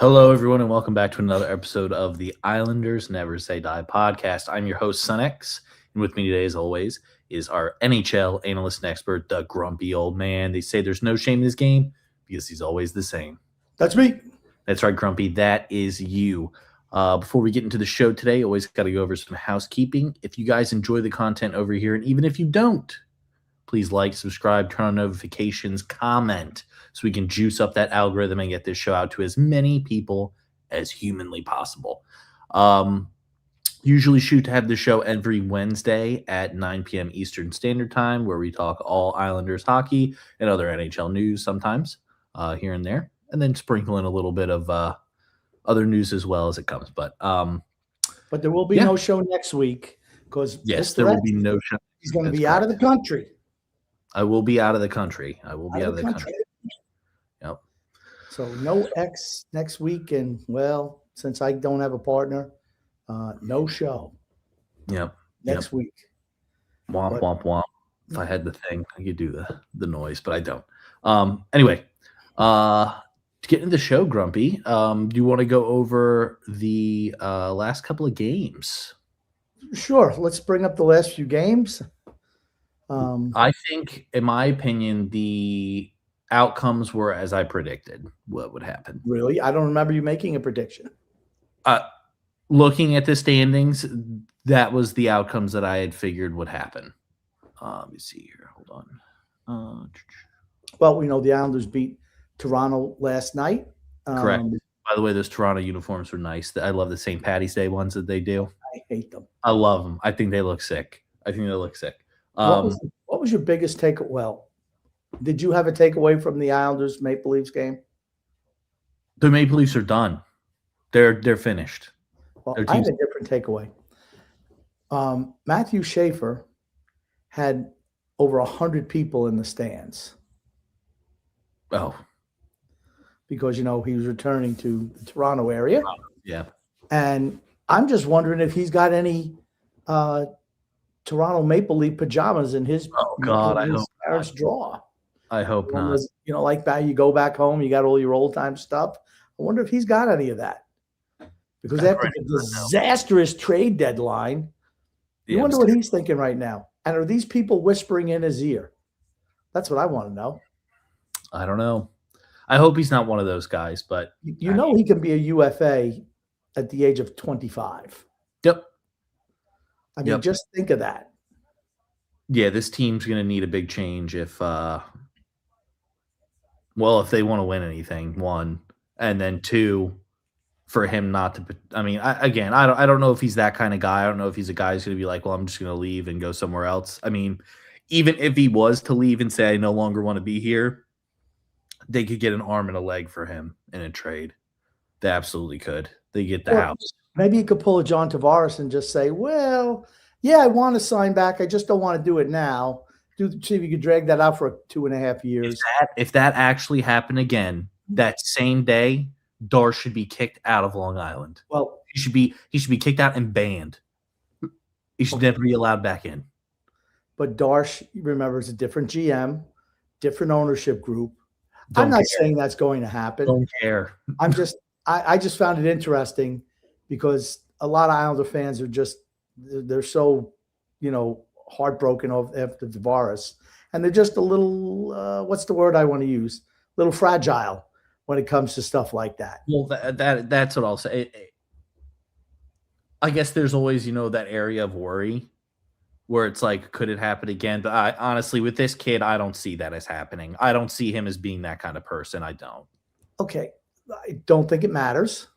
Hello, everyone, and welcome back to another episode of the Islanders Never Say Die podcast. I'm your host, SunX, and with me today, as always, is our NHL analyst and expert, the grumpy old man. They say there's no shame in this game because he's always the same. That's me. That's right, Grumpy. That is you. Before we get into the show today, always got to go over some housekeeping. If you guys enjoy the content over here, and even if you don't, please like, subscribe, turn on notifications, comment, so we can juice up that algorithm and get this show out to as many people as humanly possible. Usually shoot to have the show every Wednesday at 9 p.m. Eastern Standard Time, where we talk all Islanders hockey and other NHL news sometimes here and there, and then sprinkle in a little bit of other news as well as it comes. But there will be no show next week because there will be no show. He's going to be out of the country. I will be out of the country. Out of the country. Yep. So no X next week, and well, since I don't have a partner, no show. Yep. Next week. Womp womp womp. If I had the thing, I could do the noise, but I don't. Anyway, to get into the show, Grumpy, do you want to go over the last couple of games? Sure. Let's bring up the last few games. I think, in my opinion, the outcomes were as I predicted what would happen. Really? I don't remember you making a prediction. Looking at the standings, that was the outcomes that I had figured would happen. Let me see here. Hold on. Well, we know the Islanders beat Toronto last night. Correct. By the way, those Toronto uniforms were nice. I love the St. Patty's Day ones that they do. I hate them. I love them. I think they look sick. What was your biggest takeaway? Well, did you have a takeaway from the Islanders Maple Leafs game? The Maple Leafs are done. They're finished. Well, I had a different takeaway. Matthew Schaefer had over 100 people in the stands. Oh. Because, he was returning to the Toronto area. Yeah. And I'm just wondering if he's got any Toronto Maple Leaf pajamas in his parents' drawer. I hope not. Like that, you go back home, you got all your old time stuff. I wonder if he's got any of that. Because after the disastrous trade deadline, you wonder what he's thinking right now. And are these people whispering in his ear? That's what I want to know. I don't know. I hope he's not one of those guys, but he can be a UFA at the age of 25. Yep. I mean, just think of that. Yeah, this team's going to need a big change if they want to win anything, one, and then two, for him not to. I mean, I don't know if he's that kind of guy. I don't know if he's a guy who's going to be like, well, I'm just going to leave and go somewhere else. I mean, even if he was to leave and say, I no longer want to be here, they could get an arm and a leg for him in a trade. They absolutely could. They get the house. Maybe you could pull a John Tavares and just say, well, yeah, I want to sign back. I just don't want to do it now. See if you could drag that out for 2.5 years. If that actually happened again, that same day, Darsh should be kicked out of Long Island. Well, he should be kicked out and banned. He should never be allowed back in. But Darsh, remember, is a different GM, different ownership group. I'm not saying that's going to happen. Don't care. I just found it interesting because a lot of Islander fans are they're so, heartbroken after Tavares, and they're just a little, what's the word I want to use? A little fragile when it comes to stuff like that. Well, that's what I'll say. I guess there's always, that area of worry where it's like, could it happen again? But honestly, with this kid, I don't see that as happening. I don't see him as being that kind of person. I don't. Okay. I don't think it matters,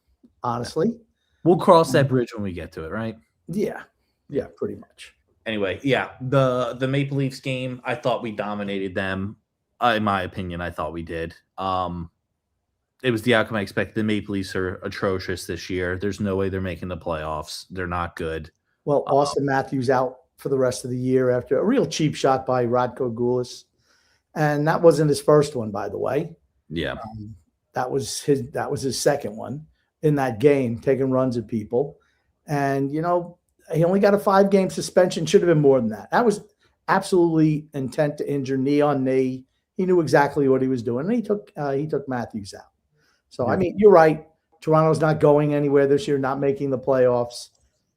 honestly. We'll cross that bridge when we get to it, right? Yeah. Yeah, pretty much. Anyway, yeah, the Maple Leafs game, I thought we dominated them. In my opinion, I thought we did. It was the outcome I expected. The Maple Leafs are atrocious this year. There's no way they're making the playoffs. They're not good. Well, Austin Matthews out for the rest of the year after a real cheap shot by Radko Gulas. And that wasn't his first one, by the way. Yeah. That was his second one in that game, taking runs at people. And, he only got a 5-game suspension. Should have been more than that. That was absolutely intent to injure, knee on knee. He knew exactly what he was doing. And he took Matthews out. So, I mean, you're right. Toronto's not going anywhere this year, not making the playoffs.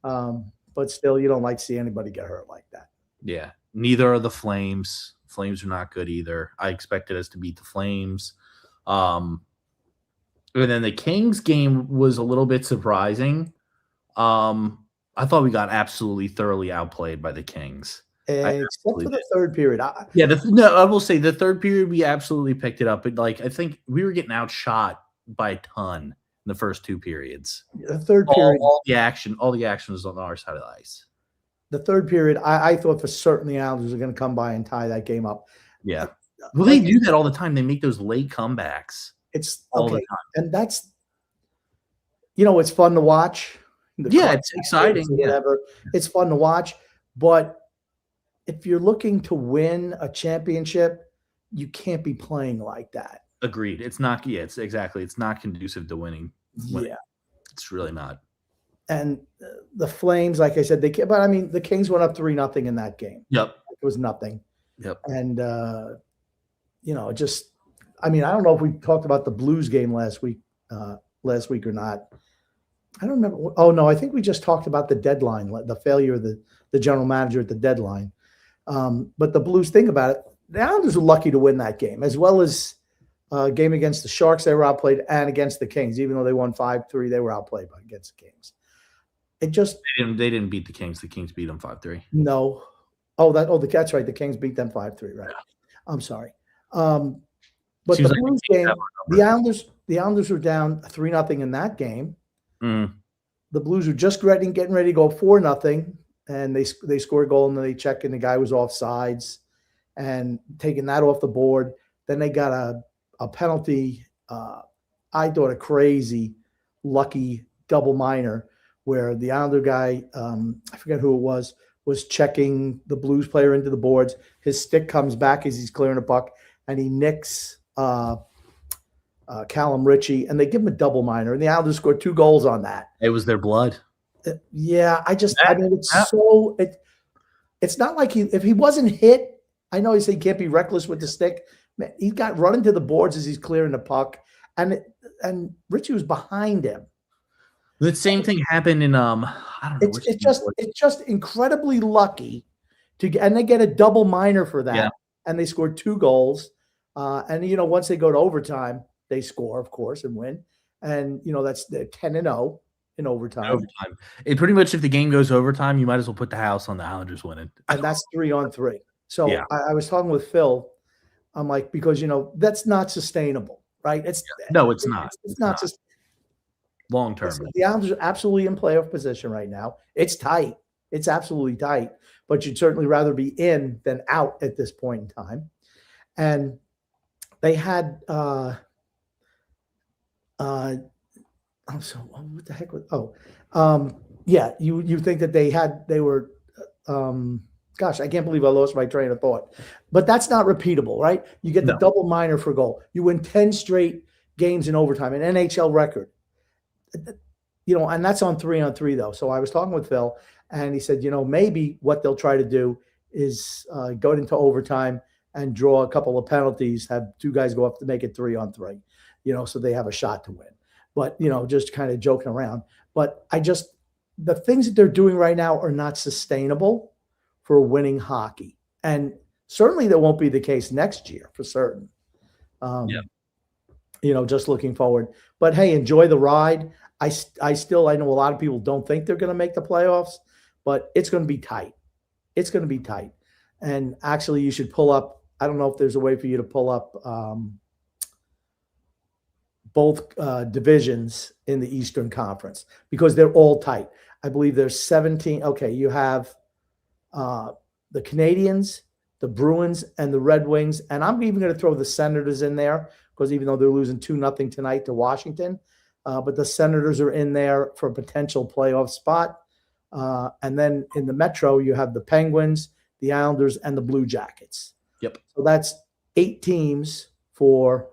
But still, you don't like to see anybody get hurt like that. Yeah. Neither are the Flames. Flames are not good either. I expected us to beat the Flames. And then the Kings game was a little bit surprising. I thought we got absolutely thoroughly outplayed by the Kings. Except for the third period. I will say the third period we absolutely picked it up, but like I think we were getting outshot by a ton in the first two periods. The third period, all the action was on our side of the ice. The third period, I thought for certain the Islanders are going to come by and tie that game up. Yeah, well, they do that all the time. They make those late comebacks. It's all the time, and that's it's fun to watch. It's exciting. Whatever, it's fun to watch, but if you're looking to win a championship, you can't be playing like that. Agreed. It's not. Yeah, it's exactly. It's not conducive to winning. Yeah, it's really not. And the Flames, like I said, but I mean, the Kings went up 3-0 in that game. Yep, it was nothing. Yep, and just, I mean, I don't know if we talked about the Blues game last week or not. I don't remember. Oh no, I think we just talked about the deadline, the failure of the general manager at the deadline. But the Blues, think about it. The Islanders were lucky to win that game, as well as game against the Sharks. They were outplayed, and against the Kings, even though they won 5-3, they were outplayed against the Kings. It just they didn't beat the Kings. The Kings beat them 5-3. No, that's right. The Kings beat them 5-3. Right. Yeah. I'm sorry. But the Blues game, the Islanders were down 3-0 in that game. Mm. The Blues were just getting ready to go 4-0, and they scored a goal, and then they checked, and the guy was offsides, and taking that off the board. Then they got a penalty. I thought a crazy, lucky double minor where the Islander guy, I forget who it was checking the Blues player into the boards. His stick comes back as he's clearing a puck, and he nicks Callum Ritchie, and they give him a double minor, and the Islanders scored 2 goals on that. It was their blood. Yeah, it's not like if he wasn't hit, I know he said he can't be reckless with the stick. Man, he got run into the boards as he's clearing the puck, and Ritchie was behind him. The same thing happened in I don't know. It's just incredibly lucky and they get a double minor for that, and they scored 2 goals. And once they go to overtime, they score, of course, and win. And that's 10-0 in overtime. It pretty much, if the game goes overtime, you might as well put the house on the Islanders winning. And that's 3-on-3. So I was talking with Phil. I'm like, because that's not sustainable, right? It's not. It's not just long term. The Islanders are absolutely in playoff position right now. It's tight. It's absolutely tight. But you'd certainly rather be in than out at this point in time. And they had what the heck was you think that they were gosh, I can't believe I lost my train of thought. But that's not repeatable, right? You get the double minor for goal. You win 10 straight games in overtime, an NHL record. And that's on 3-on-3 though. So I was talking with Phil, and he said, maybe what they'll try to do is go into overtime and draw a couple of penalties, have 2 guys go up to make it 3-on-3, so they have a shot to win. But, just kind of joking around. But the things that they're doing right now are not sustainable for winning hockey. And certainly that won't be the case next year for certain. Just looking forward. But hey, enjoy the ride. I know a lot of people don't think they're going to make the playoffs, but it's going to be tight. It's going to be tight. And actually, you should pull up. I don't know if there's a way for you to pull up both divisions in the Eastern Conference, because they're all tight. I believe there's 17. Okay, you have the Canadiens, the Bruins, and the Red Wings. And I'm even going to throw the Senators in there, because even though they're losing 2-0 tonight to Washington, but the Senators are in there for a potential playoff spot. And then in the Metro, you have the Penguins, the Islanders, and the Blue Jackets. Yep. So that's 8 teams for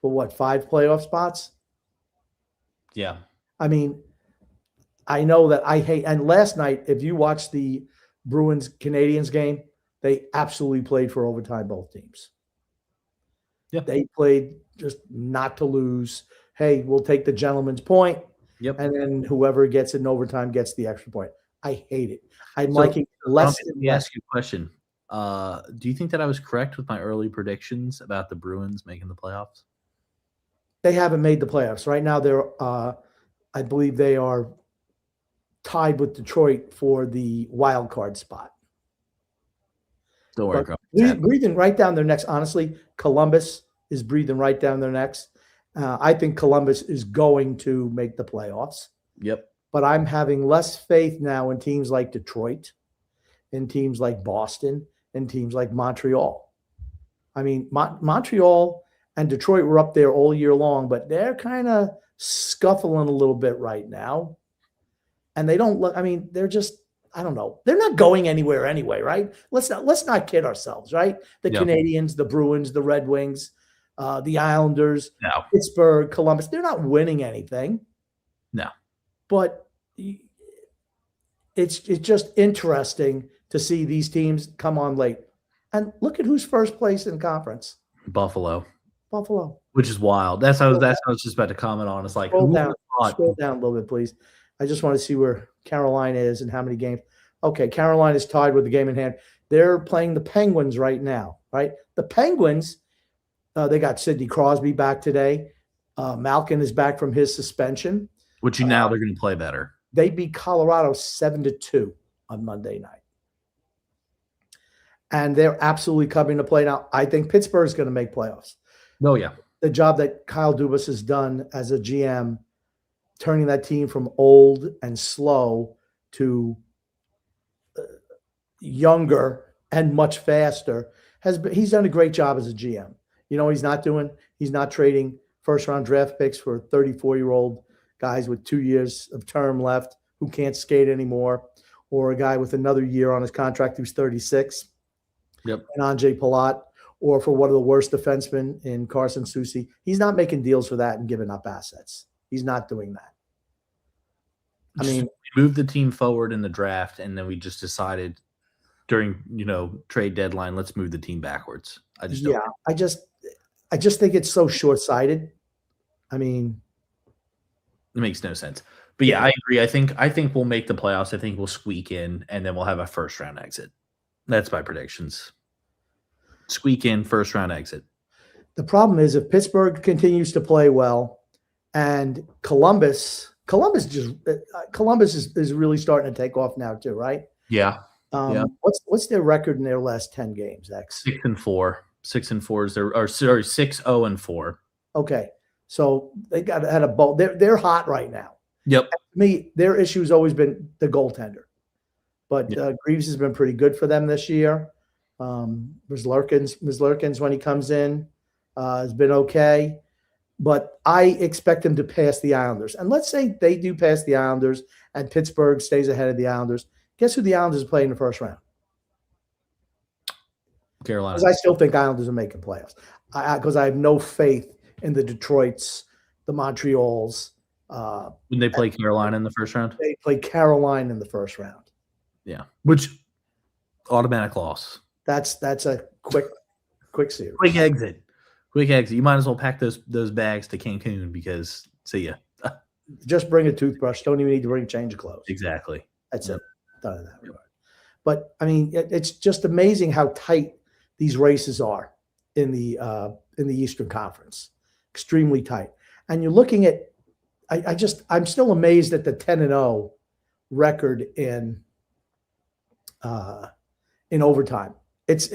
what, 5 playoff spots? Yeah. I mean, I know that I hate, and last night, if you watched the Bruins Canadiens game, they absolutely played for overtime, both teams. Yeah. They played just not to lose. hey, we'll take the gentleman's point, Yep. and then whoever gets it in overtime gets the extra point. I hate it. I'm So, liking less Let and me less. ask you a question. Do you think that I was correct with my early predictions about the Bruins making the playoffs? They haven't made the playoffs. Right now, I believe they are tied with Detroit for the wild card spot. Don't worry, But Grumpy. breathing right down their necks. Honestly, Columbus is breathing right down their necks. I think Columbus is going to make the playoffs. Yep. But I'm having less faith now in teams like Detroit, in teams like Boston, and teams like Montreal. I mean, Montreal and Detroit were up there all year long, but they're kind of scuffling a little bit right now. And they don't look, I mean, they're just, I don't know. They're not going anywhere anyway, right? Let's not kid ourselves, right? The Yep. Canadians, the Bruins, the Red Wings, the Islanders, No. Pittsburgh, Columbus, they're not winning anything. No. But it's just interesting to see these teams come on late. And look at who's first place in the conference. Buffalo, Which is wild. That's what I was just about to comment on. It's like, scroll down a little bit, please. I just want to see where Carolina is and how many games. Okay, Carolina is tied with the game in hand. They're playing the Penguins right now, right? The Penguins, they got Sidney Crosby back today. Malkin is back from his suspension. Which now they're going to play better. They beat Colorado 7-2 on Monday night. And they're absolutely coming to play now. I think Pittsburgh's going to make playoffs. Oh, yeah. The job that Kyle Dubas has done as a GM, turning that team from old and slow to younger and much faster, he's done a great job as a GM. You know, he's not trading first-round draft picks for 34-year-old guys with 2 years of term left who can't skate anymore, or a guy with another year on his contract who's 36. Yep. And Anjay Palat, or for one of the worst defensemen in Carson Soucy. He's not making deals for that and giving up assets. He's not doing that. I mean, we moved the team forward in the draft, and then we just decided during, trade deadline, let's move the team backwards. I just think it's so short-sighted. I mean, it makes no sense. But yeah, I agree. I think we'll make the playoffs. I think we'll squeak in, and then we'll have a first-round exit. That's my predictions. Squeak in, first-round exit. The problem is if Pittsburgh continues to play well, and Columbus is really starting to take off now too, right? Yeah. What's their record in their last 10 games, X? 6-4. 6-4 is their, 6-0-4. Okay. So they had a bowl. They're hot right now. Yep. To me, their issue has always been the goaltender. But Greaves has been pretty good for them this year. Lurkins, when he comes in, has been okay. But I expect them to pass the Islanders. And let's say they do pass the Islanders and Pittsburgh stays ahead of the Islanders. Guess who the Islanders play in the first round? Carolina. Because I still think Islanders are making playoffs. Because I have no faith in the Detroits, the Montreals. When they play Carolina in the first round? They play Carolina in the first round. Yeah. Which automatic loss. That's a quick series. Quick exit. You might as well pack those bags to Cancun because see ya. Just bring a toothbrush. Don't even need to bring a change of clothes. Exactly. That's it. Done in that regard. But I mean, it's just amazing how tight these races are in the Eastern Conference. Extremely tight. And you're looking at, I'm still amazed at the 10-0 record in overtime. It's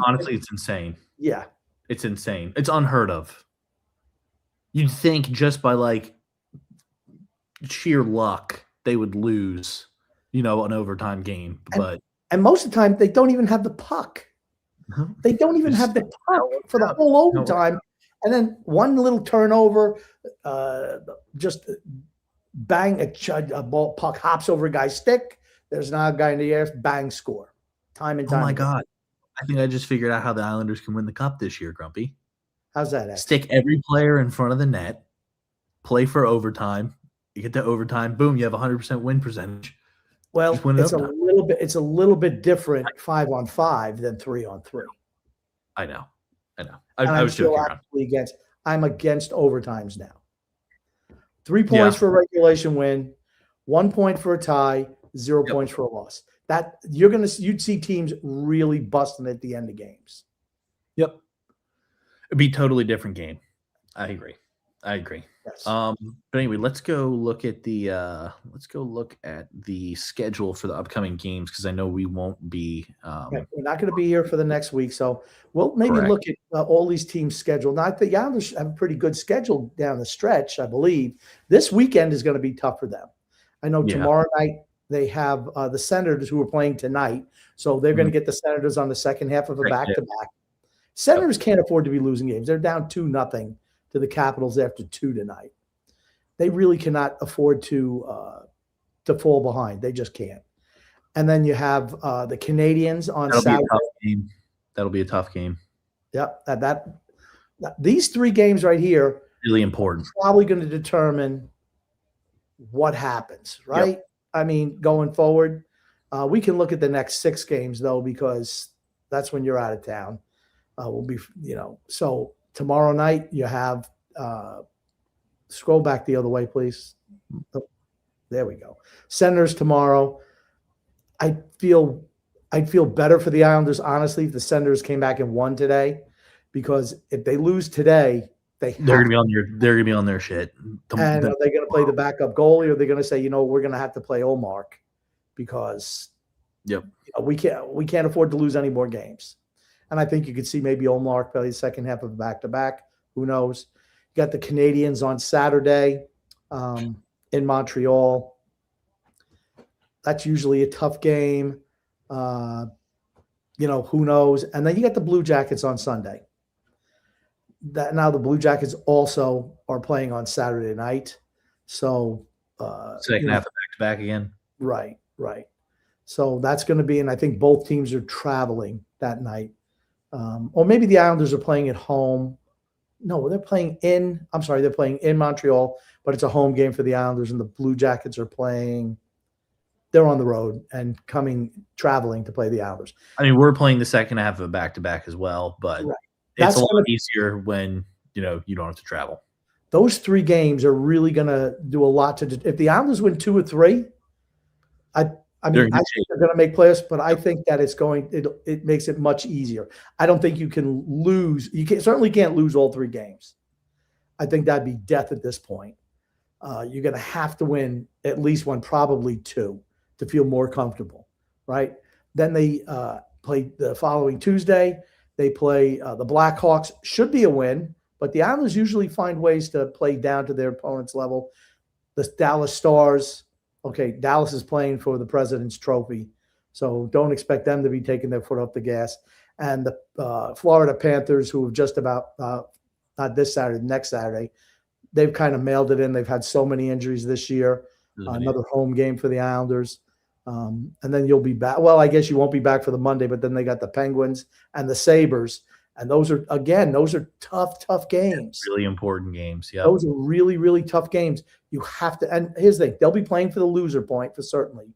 honestly, it's insane. Yeah. It's insane. It's unheard of. You'd think just by like sheer luck they would lose, an overtime game. And most of the time they don't even have the puck. They don't even have the puck for the whole overtime. And then one little turnover, just bang, a ball puck hops over a guy's stick. There's not a guy in the air, bang, score. Time and time. Oh my God. I think I just figured out how the Islanders can win the cup this year, Grumpy. How's that? Stick every player in front of the net, play for overtime. You get to overtime, boom, you have 100% win percentage. Well, it's a little bit different 5-on-5 than 3-on-3. I know. I was joking around. I'm against overtimes now. 3 Yeah. points for a regulation win, 1 point for a tie, 0 Yep. points for a loss. That you'd see teams really busting at the end of games. Yep. It'd be a totally different game. I agree. Yes. But anyway, let's go look at the schedule for the upcoming games because I know we won't be Right. We're not going to be here for the next week, so we'll maybe correct. look at all these teams' schedule. Now, the Islanders have a pretty good schedule down the stretch, I believe. This weekend is going to be tough for them. I know Yeah. tomorrow night they have the Senators who are playing tonight, so they're going to get the Senators on the second half of a Right, yeah. back-to-back. Senators can't afford to be losing games. They're down 2-0 to the Capitals after 2 tonight. They really cannot afford to fall behind. They just can't. And then you have the Canadians on That'll Saturday. be a tough game. That'll be a tough game. Yep. These 3 games right here Really important. are probably going to determine what happens, right? Yep. I mean, going forward, we can look at the next 6 games though, because that's when you're out of town. We'll be, so tomorrow night you have, scroll back the other way, please. Oh, there we go. Senators tomorrow. I'd feel better for the Islanders, honestly, if the Senators came back and won today, because if they lose today, they're gonna be on their shit. And are they going to play the backup goalie, or are they going to say, we're going to have to play Omar because we can't afford to lose any more games? And I think you could see maybe Omar play the second half of back-to-back. Who knows? You got the Canadians on Saturday in Montreal. That's usually a tough game. Who knows? And then you got the Blue Jackets on Sunday. Now the Blue Jackets also are playing on Saturday night. So second half of back-to-back again. Right. So that's going to be, and I think both teams are traveling that night. Or maybe the Islanders are playing at home. No, they're playing in Montreal, but it's a home game for the Islanders, and the Blue Jackets are playing. They're on the road and traveling to play the Islanders. I mean, we're playing the second half of a back-to-back as well, but it's a lot easier when, you don't have to travel. Those 3 games are really going to do a lot if the Islanders win 2 or 3, I think they're going to make playoffs, but I think that it makes it much easier. I don't think you can lose. You certainly can't lose all 3 games. I think that'd be death at this point. You're going to have to win at least 1, probably 2, to feel more comfortable, right? Then they play the following Tuesday. They play the Blackhawks. Should be a win, but the Islanders usually find ways to play down to their opponent's level. The Dallas Stars. Okay, Dallas is playing for the President's Trophy, so don't expect them to be taking their foot off the gas. And the Florida Panthers, who have just about not this Saturday, next Saturday, they've kind of mailed it in. They've had so many injuries this year. Another home game for the Islanders. And then you'll be back. Well, I guess you won't be back for the Monday, but then they got the Penguins and the Sabres. And those are tough games. Really important games. Yeah. Those are really, really tough games. You have to, and here's the thing, they'll be playing for the loser point for certainly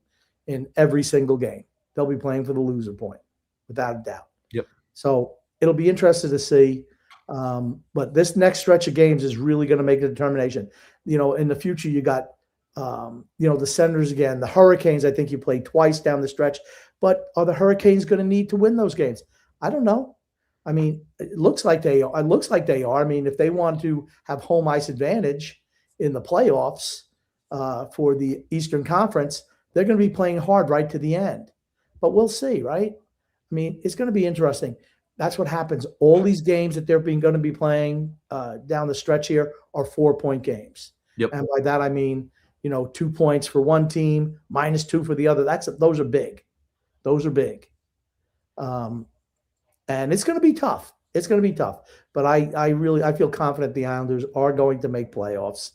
in every single game. They'll be playing for the loser point without a doubt. Yep. So it'll be interesting to see. But this next stretch of games is really going to make a determination. In the future, you got, the Senators again, the Hurricanes. I think you played twice down the stretch, but are the Hurricanes going to need to win those games? I don't know. I mean, it looks like they are. I mean, if they want to have home ice advantage in the playoffs for the Eastern Conference, they're going to be playing hard right to the end. But we'll see, right? I mean, it's going to be interesting. That's what happens. All these games that they're going to be playing down the stretch here are 4-point games. Yep. And by that, I mean, 2 points for one team, -2 for the other. Those are big. Those are big. And it's going to be tough. But I feel confident the Islanders are going to make playoffs.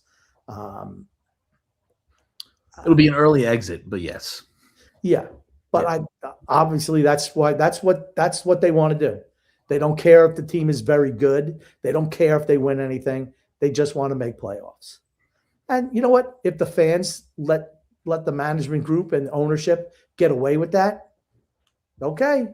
It'll be an early exit, but yes. Yeah. But obviously that's what they want to do. They don't care if the team is very good. They don't care if they win anything. They just want to make playoffs. And you know what? If the fans let the management group and ownership get away with that, okay.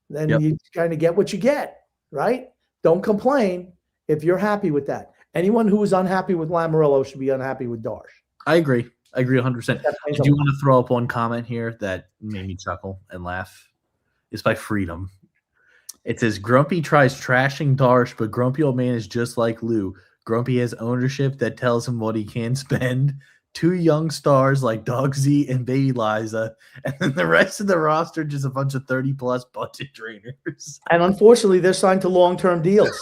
Then you kind of get what you get, right? Don't complain. If you're happy with that, anyone who is unhappy with Lamoriello should be unhappy with Darsh. I agree. I agree 100%. I do want to throw up one comment here that made me chuckle and laugh. It's by Freedom. It says, Grumpy tries trashing Darsh, but Grumpy Old Man is just like Lou. Grumpy has ownership that tells him what he can spend. 2 young stars like Dog Z and Baby Liza, and then the rest of the roster just a bunch of 30-plus budget trainers. And unfortunately, they're signed to long-term deals.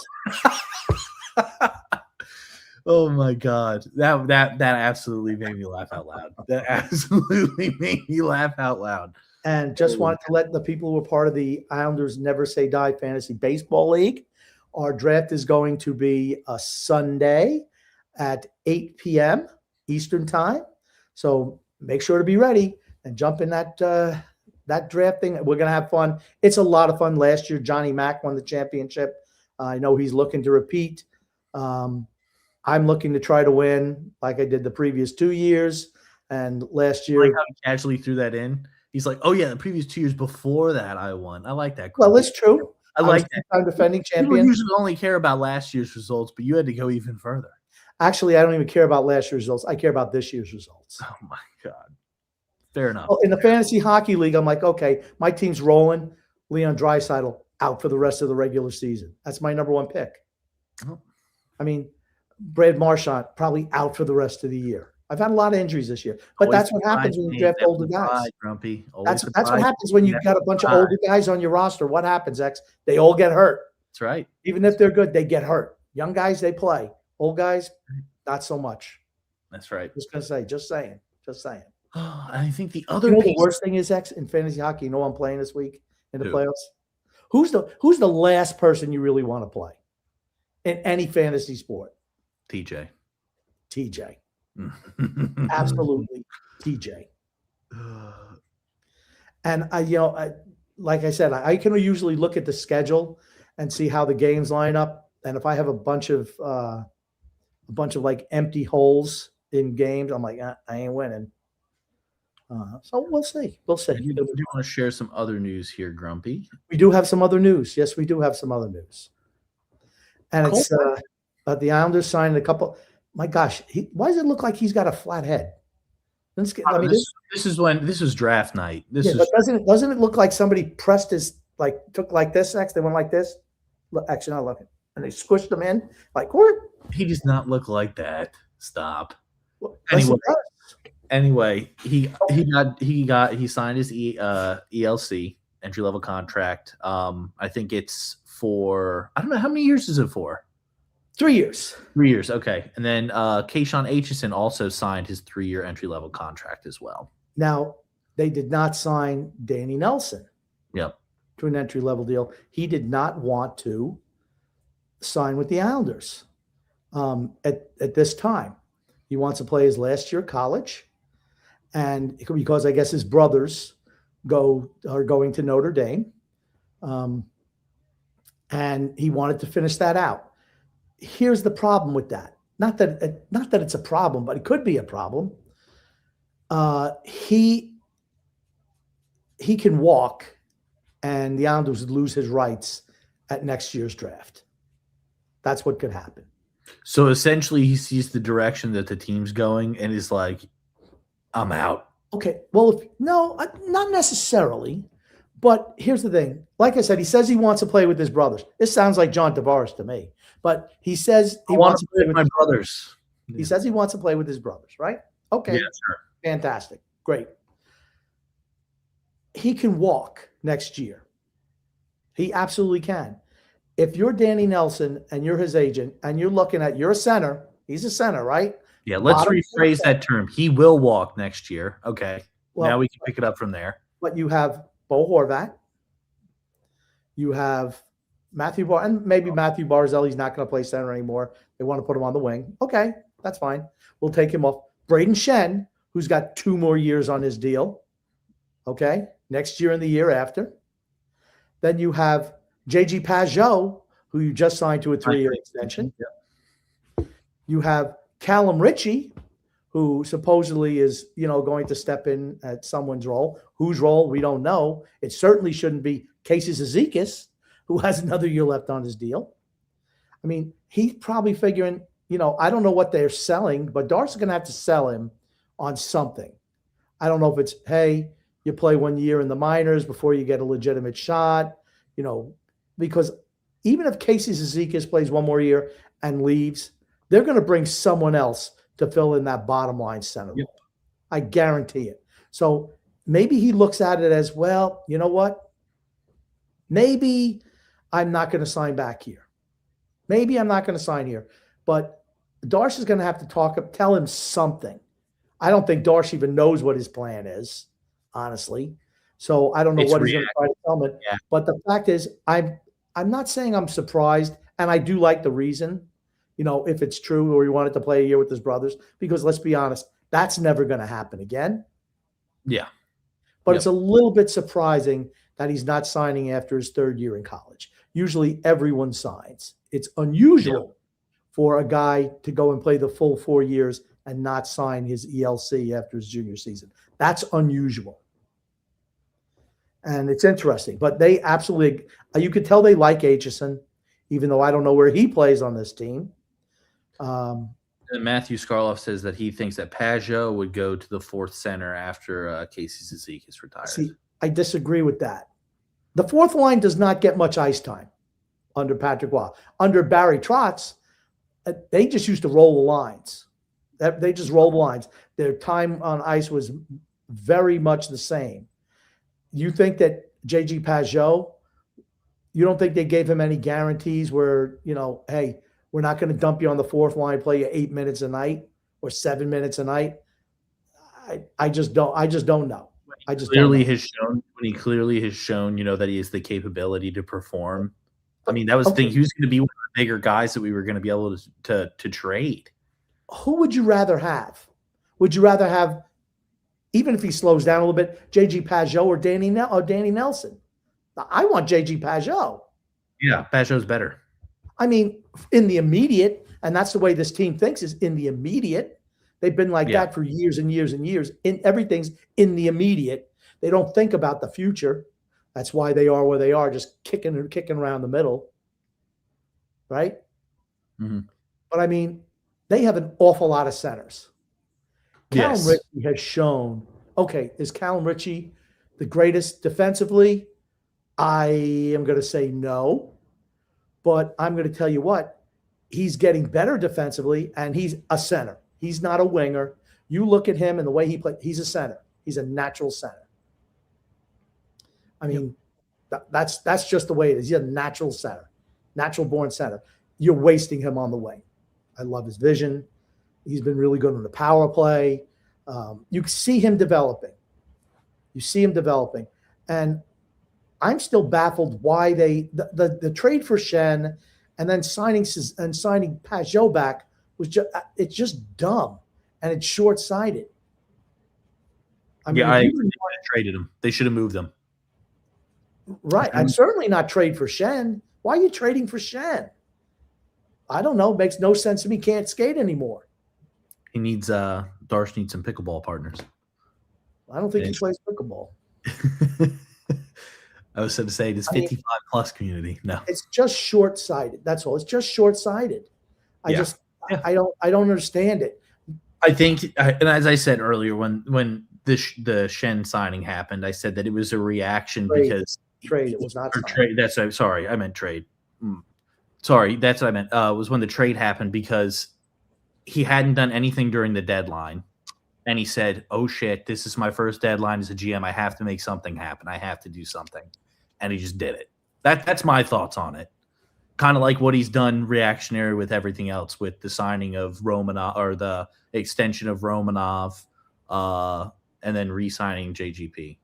Oh my God. That absolutely made me laugh out loud. That absolutely made me laugh out loud. And just wanted to let the people who are part of the Islanders Never Say Die Fantasy Baseball League, our draft is going to be a Sunday at 8 p.m. Eastern time. So make sure to be ready and jump in that draft thing. We're going to have fun. It's a lot of fun. Last year, Johnny Mack won the championship. I know he's looking to repeat. I'm looking to try to win like I did the previous 2 years. And last year, I like how he casually threw that in. He's like, "Oh yeah, the previous 2 years before that, I won." I like that. Well, it's true. I like that. I'm defending champion. People usually only care about last year's results, but you had to go even further. Actually, I don't even care about last year's results. I care about this year's results. Oh my God. Fair enough. Well, in the fantasy hockey league, I'm like, okay, my team's rolling. Leon Draisaitl out for the rest of the regular season. That's my number 1 pick. Oh. I mean, Brad Marchand probably out for the rest of the year. I've had a lot of injuries this year, but that's what happens when you draft older guys. Grumpy. That's what happens when you've got a bunch of older guys on your roster. What happens, X? They all get hurt. That's right. Even if they're good, they get hurt. Young guys, they play. Old guys, not so much. That's right. Just saying. I think the other the worst thing is, X, in fantasy hockey, you know I'm playing this week in the playoffs? Who's the last person you really want to play in any fantasy sport? TJ. Absolutely TJ. And like I said, I can usually look at the schedule and see how the games line up. And if I have a bunch of like empty holes in games, I'm like, I ain't winning. So we'll see. You do want to share some other news here, Grumpy? We do have some other news. Yes, we do have some other news. And it's the Islanders signed a couple. My gosh, why does it look like he's got a flat head? This was draft night. But doesn't it look like somebody pressed took like this next? They went like this. Look, actually, not looking, and they squished them in like what? He does not look like that. Stop. Well, anyway, he signed his ELC entry level contract. I think it's for, I don't know, how many years is it for? 3 years. 3 years, okay. And then Kayshawn Aitchison also signed his 3-year entry-level contract as well. Now, they did not sign Danny Nelson to an entry-level deal. He did not want to sign with the Islanders at this time. He wants to play his last year of college, and because I guess his brothers are going to Notre Dame, and he wanted to finish that out. Here's the problem with that. Not that it's a problem, but it could be a problem. He can walk, and the Islanders would lose his rights at next year's draft. That's what could happen. So essentially, he sees the direction that the team's going, and is like, "I'm out." Okay. Well, not necessarily. But here's the thing. Like I said, he says he wants to play with his brothers. This sounds like John Tavares to me. But he says he wants to play with my brothers. He says he wants to play with his brothers, right? Okay. Yeah, sure. Fantastic. Great. He can walk next year. He absolutely can. If you're Danny Nelson and you're his agent and you're looking at, you're a center. He's a center, right? Yeah, let's rephrase that term. He will walk next year. Okay. Well, now we can pick it up from there. But you have Bo Horvat. You have Matthew Bar, and maybe Matthew Barzell. Not going to play center anymore. They want to put him on the wing. Okay, that's fine. We'll take him off. Braden Shen, who's got 2 more years on his deal. Okay, next year and the year after. Then you have J.G. Pajot, who you just signed to a 3-year extension. Yeah. You have Callum Ritchie, who supposedly is, going to step in at someone's role. Whose role, we don't know. It certainly shouldn't be Casey Zizekas, who has another year left on his deal. I mean, he's probably figuring, I don't know what they're selling, but Dart's going to have to sell him on something. I don't know if it's, hey, you play 1 year in the minors before you get a legitimate shot, because even if Casey Zizekas plays 1 more year and leaves, they're going to bring someone else to fill in that bottom line center role. Yep. I guarantee it. So maybe he looks at it as, well, you know what? Maybe I'm not going to sign back here. Maybe I'm not going to sign here. But Darsh is going to have to tell him something. I don't think Darsh even knows what his plan is, honestly. So I don't know what he's going to try to tell him. Yeah. But the fact is, I'm not saying I'm surprised, and I do like the reason, if it's true or he wanted to play a year with his brothers, because let's be honest, that's never going to happen again. Yeah. But it's a little bit surprising that he's not signing after his 3rd year in college. Usually everyone signs. It's unusual for a guy to go and play the full 4 years and not sign his ELC after his junior season. That's unusual. And it's interesting. But they absolutely – you could tell they like Aitchison, even though I don't know where he plays on this team. Matthew Skarloff says that he thinks that Pajot would go to the 4th center after Casey Zizekas retires. See, I disagree with that. The 4th line does not get much ice time under Patrick Waugh. Under Barry Trotz, they just used to roll the lines. They just rolled the lines. Their time on ice was very much the same. You think that J.G. Pajot, you don't think they gave him any guarantees where, hey, we're not going to dump you on the 4th line, play you 8 minutes a night or 7 minutes a night? I just don't know. When he clearly has shown, that he has the capability to perform. I mean, that was the thing. He was going to be one of the bigger guys that we were going to be able to trade. Who would you rather have? Would you rather have, even if he slows down a little bit, J.G. Pajot or Danny Nelson? I want J.G. Pajot. Yeah, Pajot's better. I mean, in the immediate, and that's the way this team thinks, is in the immediate. They've been like that for years and years and years. Everything's in the immediate. They don't think about the future. That's why they are where they are, just kicking around the middle. Right? Mm-hmm. But, I mean, they have an awful lot of centers. Callum Ritchie has shown, is Callum Ritchie the greatest defensively? I am going to say no. But I'm going to tell you what, he's getting better defensively, and he's a center. He's not a winger. You look at him and the way he plays, he's a center. He's a natural center. I mean, that's just the way it is. He's a natural center, natural-born center. You're wasting him on the wing. I love his vision. He's been really good on the power play. You see him developing. And I'm still baffled why the trade for Shen and then signing Pajot back was it's just dumb and it's short-sighted. I agree. They traded him. They should have moved him. Right. I'd certainly not trade for Shen. Why are you trading for Shen? I don't know. It makes no sense to me. Can't skate anymore. He needs Darsh needs some pickleball partners. I don't think he plays pickleball. I was going to say this 55 plus community. No, it's just short-sighted. That's all. It's just short-sighted. I don't understand it. I think, and as I said earlier, when the Shen signing happened, I said that it was a reaction because trade. It was not trade. That's sorry, I meant trade. Sorry, that's what I meant. Was when the trade happened because he hadn't done anything during the deadline. And he said, oh, shit, this is my first deadline as a GM. I have to make something happen. I have to do something. And he just did it. That's my thoughts on it. Kind of like what he's done reactionary with everything else, with the signing of Romanov or the extension of Romanov and then re-signing JGP.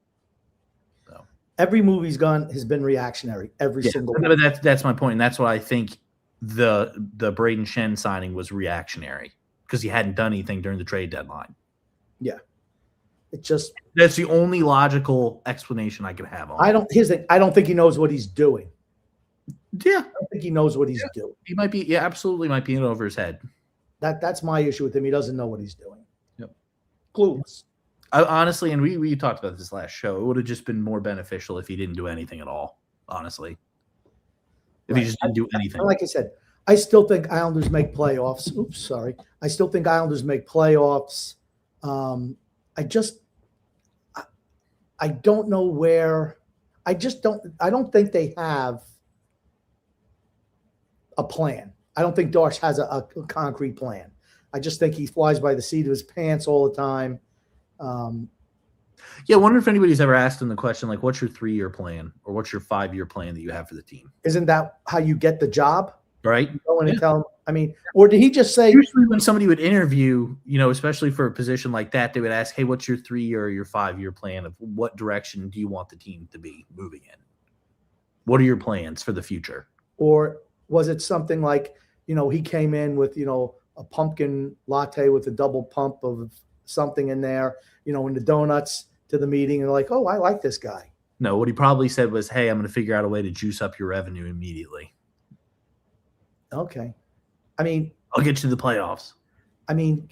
So every move he's gone has been reactionary. Every single one. But that's my point. And that's why I think the Braden Shen signing was reactionary because he hadn't done anything during the trade deadline. Yeah. It just that's the only logical explanation I could have on Here's the thing. I don't think he knows what he's doing. Yeah. I don't think he knows what he's doing. He might be, absolutely might be in over his head. That's my issue with him. He doesn't know what he's doing. Yep. Clueless. Honestly, and we talked about this last show, it would have just been more beneficial if he didn't do anything at all, honestly. If he just didn't do anything. Like I said, I still think Islanders make playoffs. Oops, sorry. I still think Islanders make playoffs. I just I don't know where. I don't think they have a plan. I don't think Darsh has a concrete plan. I just think he flies by the seat of his pants all the time. Yeah, I wonder if anybody's ever asked him the question, like, what's your 3-year plan or what's your 5-year plan that you have for the team? Isn't that how you get the job? Right? You go in and tell him, I mean, or did he just say? Usually when somebody would interview, especially for a position like that, they would ask, hey, what's your 3-year or your 5-year plan of what direction do you want the team to be moving in? What are your plans for the future? Or was it something like, he came in with, a pumpkin latte with a double pump of something in there, and the donuts to the meeting, and like, oh, I like this guy. No, what he probably said was, hey, I'm going to figure out a way to juice up your revenue immediately. Okay. I mean, I'll get you to the playoffs. I mean,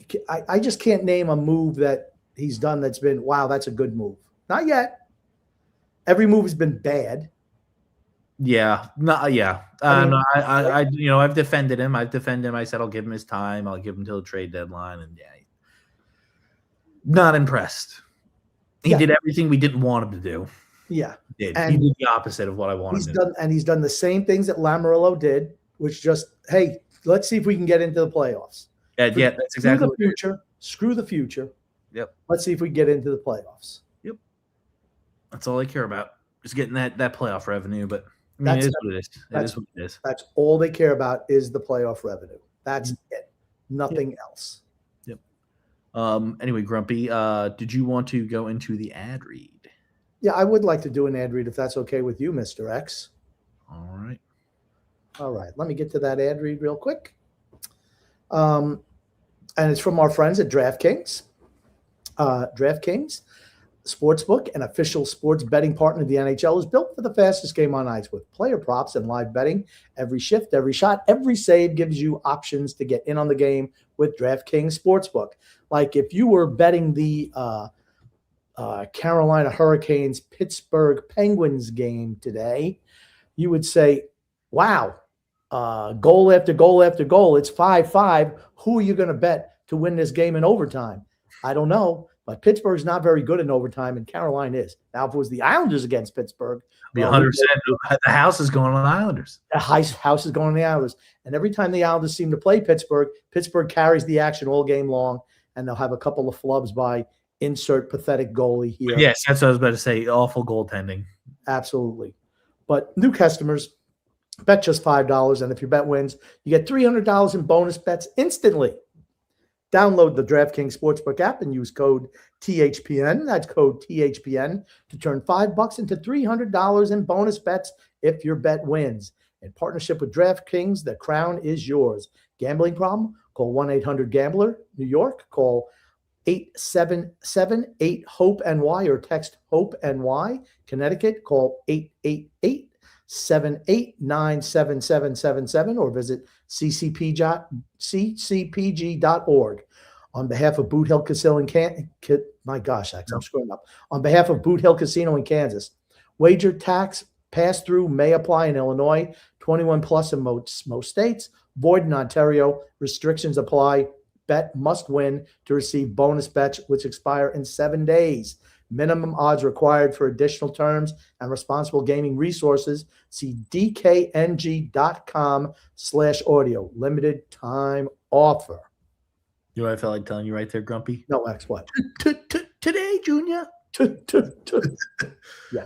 I just can't name a move that he's done that's been, wow, that's a good move. Not yet. Every move has been bad. Yeah. No, yeah. I've defended him. I said I'll give him his time. I'll give him till the trade deadline. And yeah, not impressed. He did everything we didn't want him to do. Yeah. He did the opposite of what I wanted him to do. And he's done the same things that Lamoriello did, which just, hey, let's see if we can get into the playoffs. Yeah, that's exactly the future. Screw the future. Yep. Let's see if we can get into the playoffs. Yep. That's all I care about. Just getting that playoff revenue. But I mean, it is what it is. It is what it is. That's all they care about is the playoff revenue. That's it. Nothing else. Yep. Anyway, Grumpy, did you want to go into the ad read? Yeah, I would like to do an ad read if that's okay with you, Mr. X. All right. Let me get to that ad read real quick. And it's from our friends at DraftKings. DraftKings Sportsbook, an official sports betting partner of the NHL, is built for the fastest game on ice with player props and live betting. Every shift, every shot, every save gives you options to get in on the game with DraftKings Sportsbook. Like if you were betting the Carolina Hurricanes Pittsburgh Penguins game today, you would say, wow, goal after goal after goal. It's 5-5. Who are you going to bet to win this game in overtime? I don't know, but Pittsburgh's not very good in overtime, and Carolina is. Now, if it was the Islanders against Pittsburgh, be 100%. The house is going on the Islanders. The house is going on the Islanders. And every time the Islanders seem to play Pittsburgh, Pittsburgh carries the action all game long, and they'll have a couple of flubs by insert pathetic goalie here. Yes, that's what I was about to say. Awful goaltending. Absolutely. But new customers, bet just $5, and if your bet wins, you get $300 in bonus bets instantly. Download the DraftKings Sportsbook app and use code THPN. That's code THPN to turn $5 into $300 in bonus bets if your bet wins. In partnership with DraftKings, the crown is yours. Gambling problem? Call 1-800-GAMBLER. New York, call 877-8-HOPE-NY or text HOPE-NY. Connecticut, call 888-789-7777 or visit ccpg.org. On behalf of Boot Hill Casino in I'm screwing up. On behalf of Boot Hill Casino in Kansas, wager tax pass-through may apply in Illinois, 21 plus in most states, void in Ontario, restrictions apply. Bet must win to receive bonus bets, which expire in 7 days. Minimum odds required. For additional terms and responsible gaming resources, see dkng.com/audio. Limited time offer. You know what I felt like telling you right there, Grumpy? No, X what? Today, Junior. Yeah.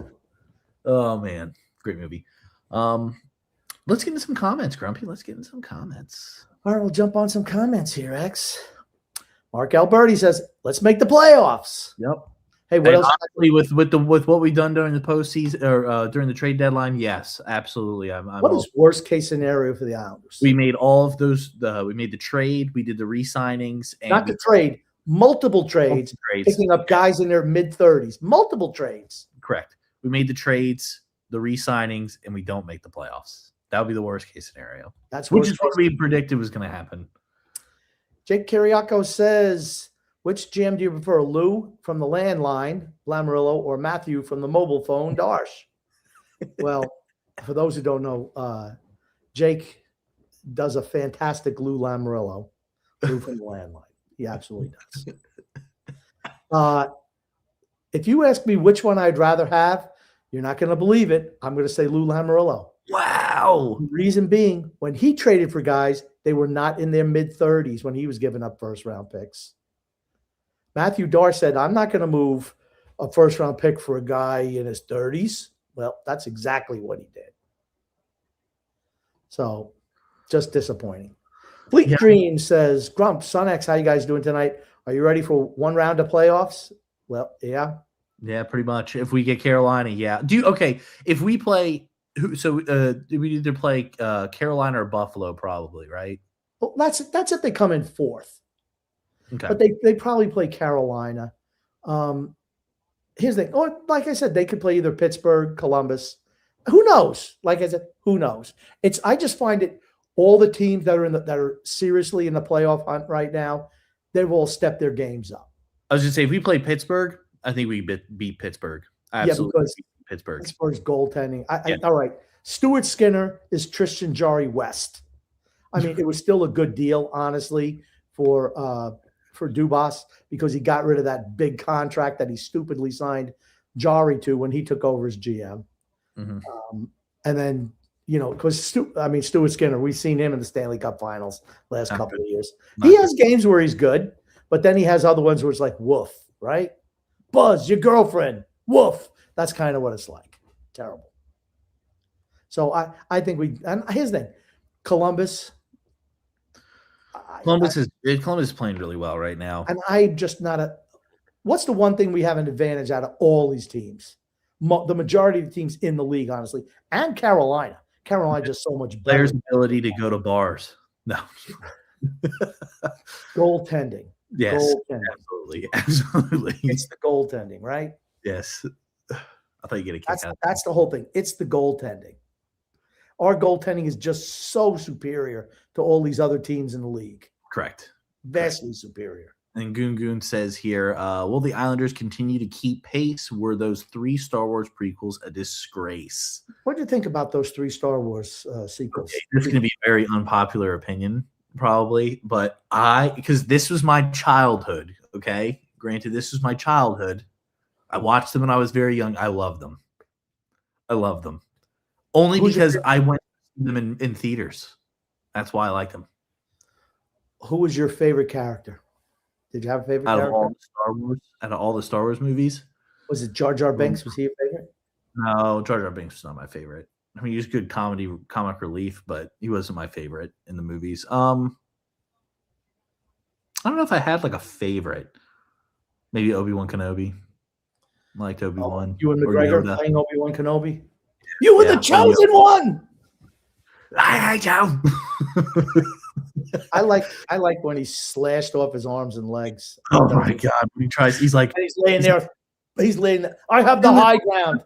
Oh, man. Great movie. Let's get into some comments, Grumpy. Let's get into some comments. All right, we'll jump on some comments here, X. Mark Alberti says, let's make the playoffs. Yep. Hey, what else? Honestly, with what we've done during the postseason or during the trade deadline, yes, absolutely. What is worst case scenario for the Islanders? We made all of those. We made the trade. We did the re-signings. And not the trade. Multiple trades. Picking up guys in their mid-30s. Multiple trades. Correct. We made the trades, the re-signings, and we don't make the playoffs. That would be the worst case scenario. Which is what we predicted was going to happen. Jake Kiriako says, which GM do you prefer, Lou from the landline, Lamoriello, or Matthew from the mobile phone, Darsh? Well, for those who don't know, Jake does a fantastic Lou Lamoriello, Lou from the landline. He absolutely does. If you ask me which one I'd rather have, you're not going to believe it. I'm going to say Lou Lamoriello. Wow. The reason being, when he traded for guys, they were not in their mid-30s when he was giving up first-round picks. Matthew Darr said, I'm not going to move a first-round pick for a guy in his 30s. Well, that's exactly what he did. So, just disappointing. Fleet Dream says, Grump, Sonex, how you guys doing tonight? Are you ready for one round of playoffs? Well, yeah. Yeah, pretty much. If we get Carolina, yeah. If we play we either play Carolina or Buffalo, probably, right? Well, that's if they come in fourth. Okay. But they probably play Carolina. Here's the thing. Or, like I said, they could play either Pittsburgh, Columbus. Who knows? Like I said, who knows? I just find it all the teams that are seriously in the playoff hunt right now, they've all stepped their games up. I was gonna say if we play Pittsburgh, I think we beat Pittsburgh. Absolutely, yeah, because Pittsburgh. Pittsburgh's goaltending. All right. Stuart Skinner is Tristan Jarry West. I mean, it was still a good deal, honestly, for Dubas because he got rid of that big contract that he stupidly signed Jarry to when he took over as GM. Mm-hmm. And then, because Stuart Skinner, we've seen him in the Stanley Cup Finals last couple of years. He has games where he's good, but then he has other ones where it's like, woof, right? Buzz, your girlfriend, woof. That's kind of what it's like. Terrible. So I think and here's the thing, Columbus. Columbus is playing really well right now. And I'm just not what's the one thing we have an advantage out of all these teams? The majority of the teams in the league, honestly, and Carolina. Carolina just so much better. Players' ability to go to bars. No. Goaltending. Yes. Goaltending. Absolutely. It's the goaltending, right? Yes. I thought you get a kick out. That's the whole thing. It's the goaltending. Our goaltending is just so superior to all these other teams in the league. Correct. Vastly superior. And Goon says here, will the Islanders continue to keep pace? Were those 3 Star Wars prequels a disgrace? What do you think about those 3 Star Wars sequels? Okay, this is going to be a very unpopular opinion, probably, but because this was my childhood, okay? Granted, this was my childhood. I watched them when I was very young. I love them. Only because I went to them in theaters. That's why I like them. Who was your favorite character? Did you have a favorite character? Out of all the Star Wars movies? Was it Jar Jar Binks? Was he a favorite? No, Jar Jar Binks was not my favorite. I mean, he was good comic relief, but he wasn't my favorite in the movies. I don't know if I had like a favorite. Maybe Obi-Wan Kenobi. I liked Obi-Wan. You and McGregor playing Obi-Wan Kenobi? You were the chosen one! I Joe. I like when he slashed off his arms and legs. Oh my God! When he tries, he's laying there. He's laying there. I have the high ground.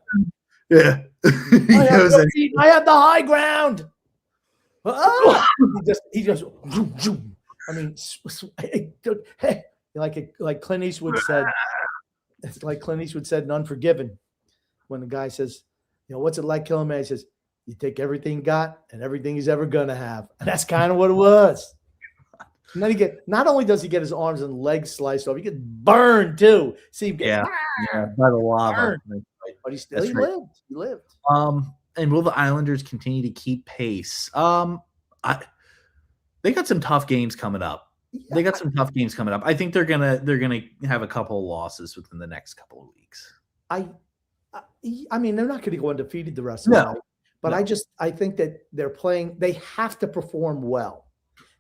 Yeah. I have the high ground. He just. I mean, like Clint Eastwood said. It's like Clint Eastwood said in Unforgiven, when the guy says, what's it like killing a man? He says, you take everything he got and everything he's ever gonna have, and that's kind of what it was. And then not only does he get his arms and legs sliced off, he gets burned too. See him get by the lava. But he lived. He lived. And will the Islanders continue to keep pace? They got some tough games coming up. I think they're gonna have a couple of losses within the next couple of weeks. I mean, they're not going to go undefeated the rest of the night. But I think that they're playing. They have to perform well.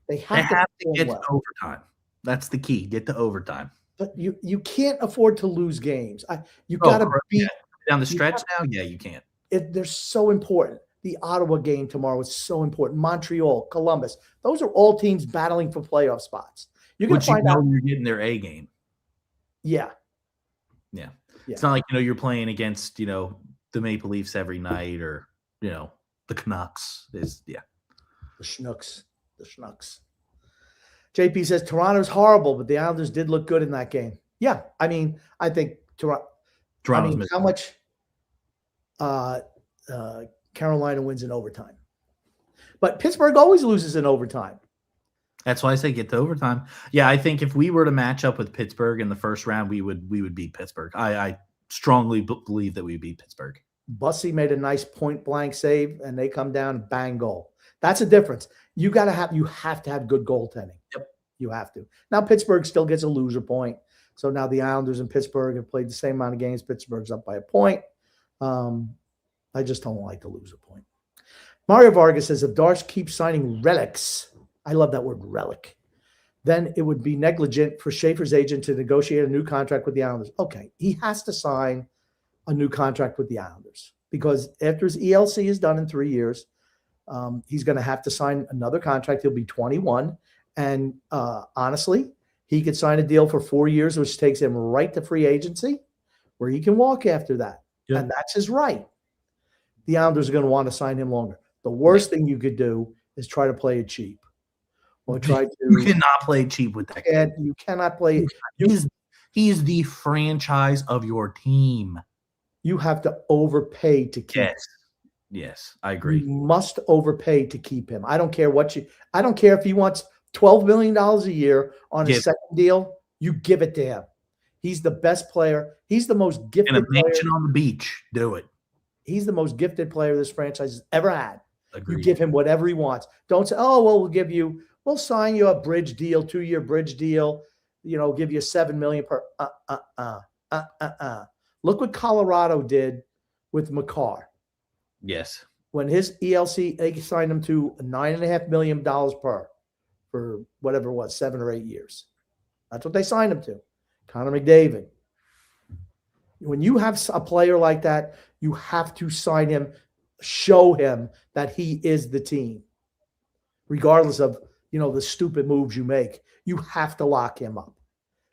They have to get to overtime. That's the key. Get to overtime. But you can't afford to lose games. You got to beat down the stretch now. Yeah, you can't. They're so important. The Ottawa game tomorrow is so important. Montreal, Columbus. Those are all teams battling for playoff spots. You're going to find out you're getting their A game. Yeah. It's not like you're playing against the Maple Leafs every night or the Canucks. The Schnooks. JP says Toronto's horrible, but the Islanders did look good in that game. Yeah, I mean, I think Toronto. How much Carolina wins in overtime? But Pittsburgh always loses in overtime. That's why I say get to overtime. Yeah, I think if we were to match up with Pittsburgh in the first round, we would beat Pittsburgh. I strongly believe that we beat Pittsburgh. Bussy made a nice point blank save, and they come down, bang, goal. That's a difference. You have to have good goaltending. Yep. You have to. Now Pittsburgh still gets a loser point. So now the Islanders and Pittsburgh have played the same amount of games. Pittsburgh's up by a point. I just don't like the loser point. Mario Vargas says if Darce keeps signing relics, I love that word relic, then it would be negligent for Schaefer's agent to negotiate a new contract with the Islanders. Okay, he has to sign a new contract with the Islanders because after his ELC is done in 3 years, he's going to have to sign another contract. He'll be 21. And honestly, he could sign a deal for 4 years, which takes him right to free agency where he can walk after that. Yep. And that's his right. The Islanders are going to want to sign him longer. The worst thing you could do is try to play it cheap. Or try to. You cannot play cheap with that guy. You cannot play. He is the franchise of your team. You have to overpay to keep him. Yes, I agree. You must overpay to keep him. I don't care I don't care if he wants $12 million a year on a second deal. You give it to him. He's the best player. He's the most gifted player. In a mansion player. on the beach. Do it. He's the most gifted player this franchise has ever had. Agreed. You give him whatever he wants. Don't say, oh, well, we'll sign you a bridge deal, 2-year bridge deal, give you $7 million per. Look what Colorado did with Makar. Yes. When his ELC, they signed him to $9.5 million per for whatever it was, 7 or 8 years. That's what they signed him to. Connor McDavid. When you have a player like that, you have to sign him, show him that he is the team, regardless of the stupid moves you make. You have to lock him up.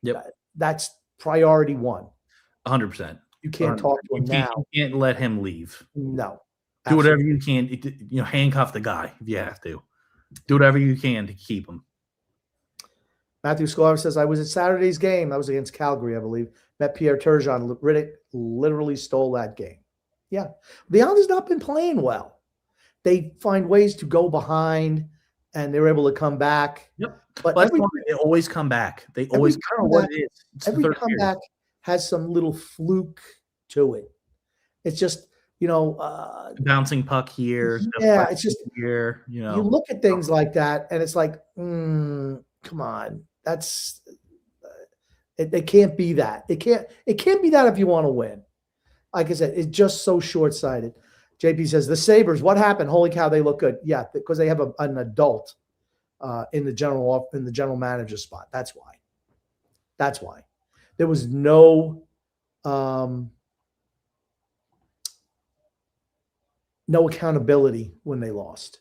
Yep. That's priority one. 100%. You can't talk to him now. You can't let him leave. No. Do whatever you can. Handcuff the guy if you have to. Do whatever you can to keep him. Matthew Sklar says, I was at Saturday's game. That was against Calgary, I believe. Met Pierre Turgeon. Riddick literally stole that game. Yeah. The Islanders not been playing well. They find ways to go behind, and they're able to come back. Yep. But they always come back. They always come back. Every comeback has some little fluke to it. It's just, bouncing puck here. Yeah, it's just here. You look at things like that, and it's like, come on, that's it can't be that. It can't be that if you want to win. Like I said, it's just so short-sighted. JP says the Sabres. What happened? Holy cow, they look good. Yeah, because they have an adult in the general manager spot. That's why. There was no accountability when they lost.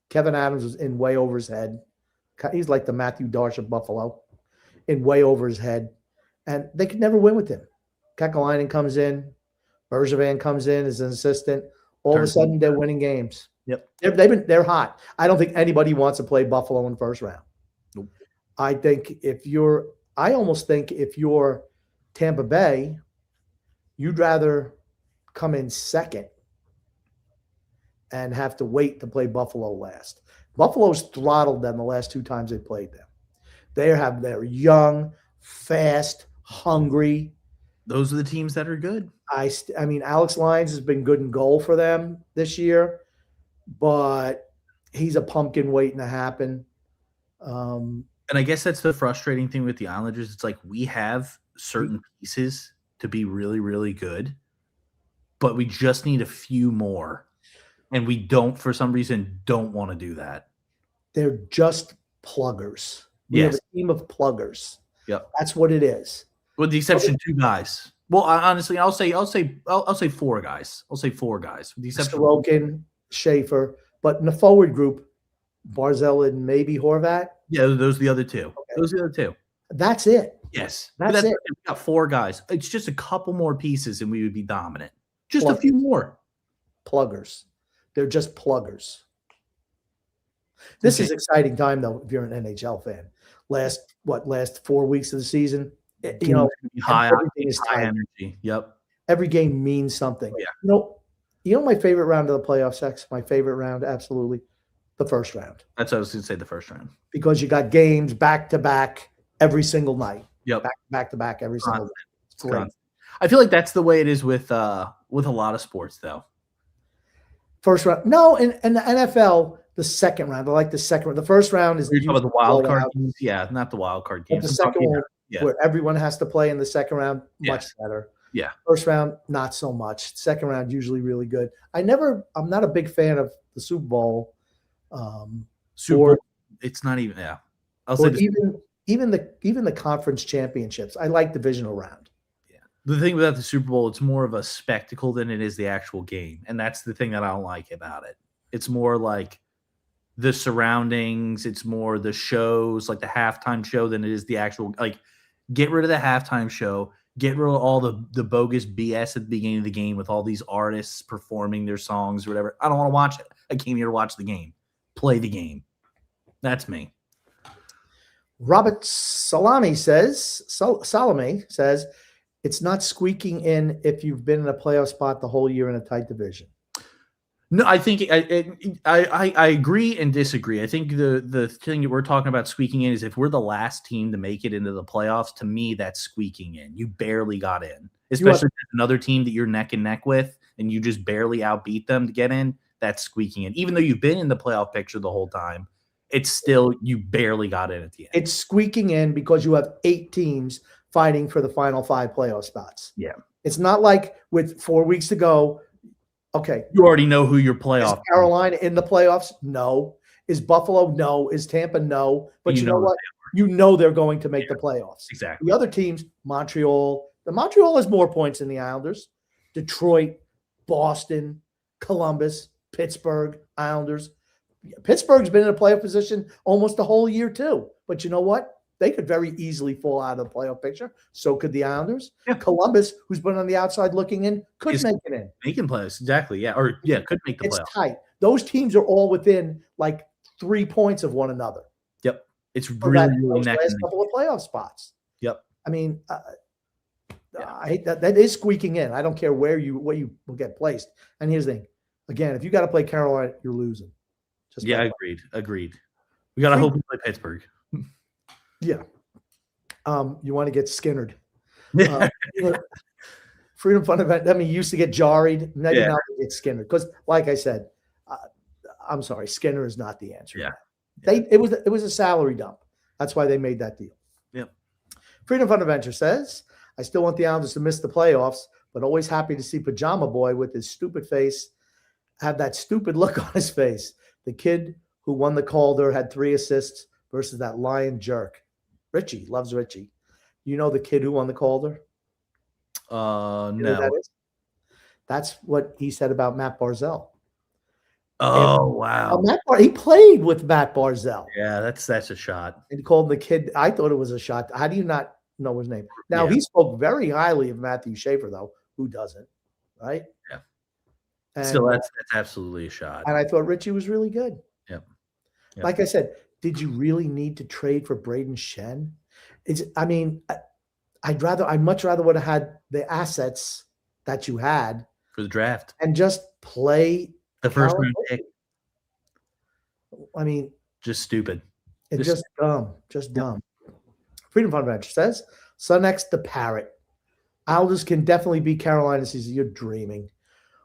Kevin Adams was in way over his head. He's like the Matthew Darsh of Buffalo, in way over his head. And they could never win with him. Kekalainen comes in. Bergevin comes in as an assistant. All of a sudden, they're winning games. Yep. They're hot. I don't think anybody wants to play Buffalo in the first round. Nope. I almost think if you're Tampa Bay, you'd rather come in second and have to wait to play Buffalo last. Buffalo's throttled them the last 2 times they played them. They're young, fast, hungry. Those are the teams that are good. I mean, Alex Lyons has been good in goal for them this year, but he's a pumpkin waiting to happen. And I guess that's the frustrating thing with the Islanders. It's like we have certain pieces to be really, really good, but we just need a few more. And we don't, for some reason, don't want to do that. They're just pluggers. We have a team of pluggers. Yep. That's what it is. With the exception of 2 guys. Well, honestly, I'll say 4 guys. I'll say 4 guys. With the exception Sorokin, Schaefer, but in the forward group, Barzell and maybe Horvat. Yeah, those are the other 2. Okay. Those are the other 2. That's it. Yes. That's it. We got 4 guys. It's just a couple more pieces and we would be dominant. Just a few more. Pluggers. They're just pluggers. This is exciting time, though, if you're an NHL fan. Last 4 weeks of the season, high energy. Yep. Every game means something. Yeah. You know my favorite round of the playoffs, X? My favorite round, absolutely. the first round. That's what I was going to say, the first round. Because you got games back to back every single night. Yep. Back to back every single night. It's great. I feel like that's the way it is with a lot of sports, though. First round. No, in the NFL, the second round. I like the second round. The first round is You're talking about the wild card games? Yeah, not the wild card games. The second one, where everyone has to play in the second round, much better. Yeah. First round, not so much. Second round, usually really good. I'm not a big fan of the Super Bowl. Super Bowl, it's not even, I'll say even the conference championships. I like divisional round. Yeah. The thing about the Super Bowl, it's more of a spectacle than it is the actual game. And that's the thing that I don't like about it. It's more like the surroundings, it's more the shows, like the halftime show, than it is the actual, like, get rid of the halftime show, get rid of all the bogus BS at the beginning of the game with all these artists performing their songs or whatever. I don't want to watch it. I came here to watch the game. Play the game. That's me. Robert Salome says, it's not squeaking in if you've been in a playoff spot the whole year in a tight division. No, I think I agree and disagree. I think the thing that we're talking about squeaking in is if we're the last team to make it into the playoffs. To me, that's squeaking in. You barely got in, especially if another team that you're neck and neck with, and you just barely outbeat them to get in. That's squeaking in. Even though you've been in the playoff picture the whole time, it's still you barely got in at the end. It's squeaking in because you have 8 teams fighting for the final 5 playoff spots. Yeah, it's not like with 4 weeks to go. Okay. You already know who your playoff. Is Carolina in the playoffs? No. Is Buffalo? No. Is Tampa? No. But you know what? You know they're going to make the playoffs. Exactly. The other teams, Montreal. The Montreal has more points than the Islanders. Detroit, Boston, Columbus, Pittsburgh, Islanders. Pittsburgh's been in a playoff position almost the whole year too. But you know what? They could very easily fall out of the playoff picture. So could the Islanders. Yeah. Columbus, who's been on the outside looking in, could make it in. Making playoffs, exactly. Yeah, or could make the playoffs. It's tight. Those teams are all within like 3 points of one another. Yep, it's really neck last couple of playoff spots. Yep. I mean, I hate that. That is squeaking in. I don't care where you will get placed. And here's the thing. Again, if you got to play Carolina, you're losing. Agreed. We got to hope we play Pittsburgh. Yeah. You want to get Skinnered. Freedom Fund event. I mean, you used to get jarried. Now you now get Skinnered. Because, like I said, I'm sorry, Skinner is not the answer. Yeah. It was a salary dump. That's why they made that deal. Yep. Freedom Fund Adventure says, I still want the Islanders to miss the playoffs, but always happy to see Pajama Boy with his stupid face have that stupid look on his face. The kid who won the Calder had 3 assists versus that lying jerk. Richie loves Richie. You know the kid who won the Calder? No. That's what he said about Matt Barzell. Wow. He played with Matt Barzell. Yeah, that's a shot. And he called the kid. I thought it was a shot. How do you not know his name? Now, he spoke very highly of Matthew Schaefer, though. Who doesn't? Right? Yeah. And, still, that's absolutely a shot. And I thought Richie was really good. Yep. Like I said, did you really need to trade for Braden Shen? I'd much rather would have had the assets that you had for the draft and just play the first round pick. I mean, just stupid. It's just dumb. Just dumb. Freedom Fund Adventure says, Sunnex the Parrot. Islanders can definitely beat Carolina this season. You're dreaming.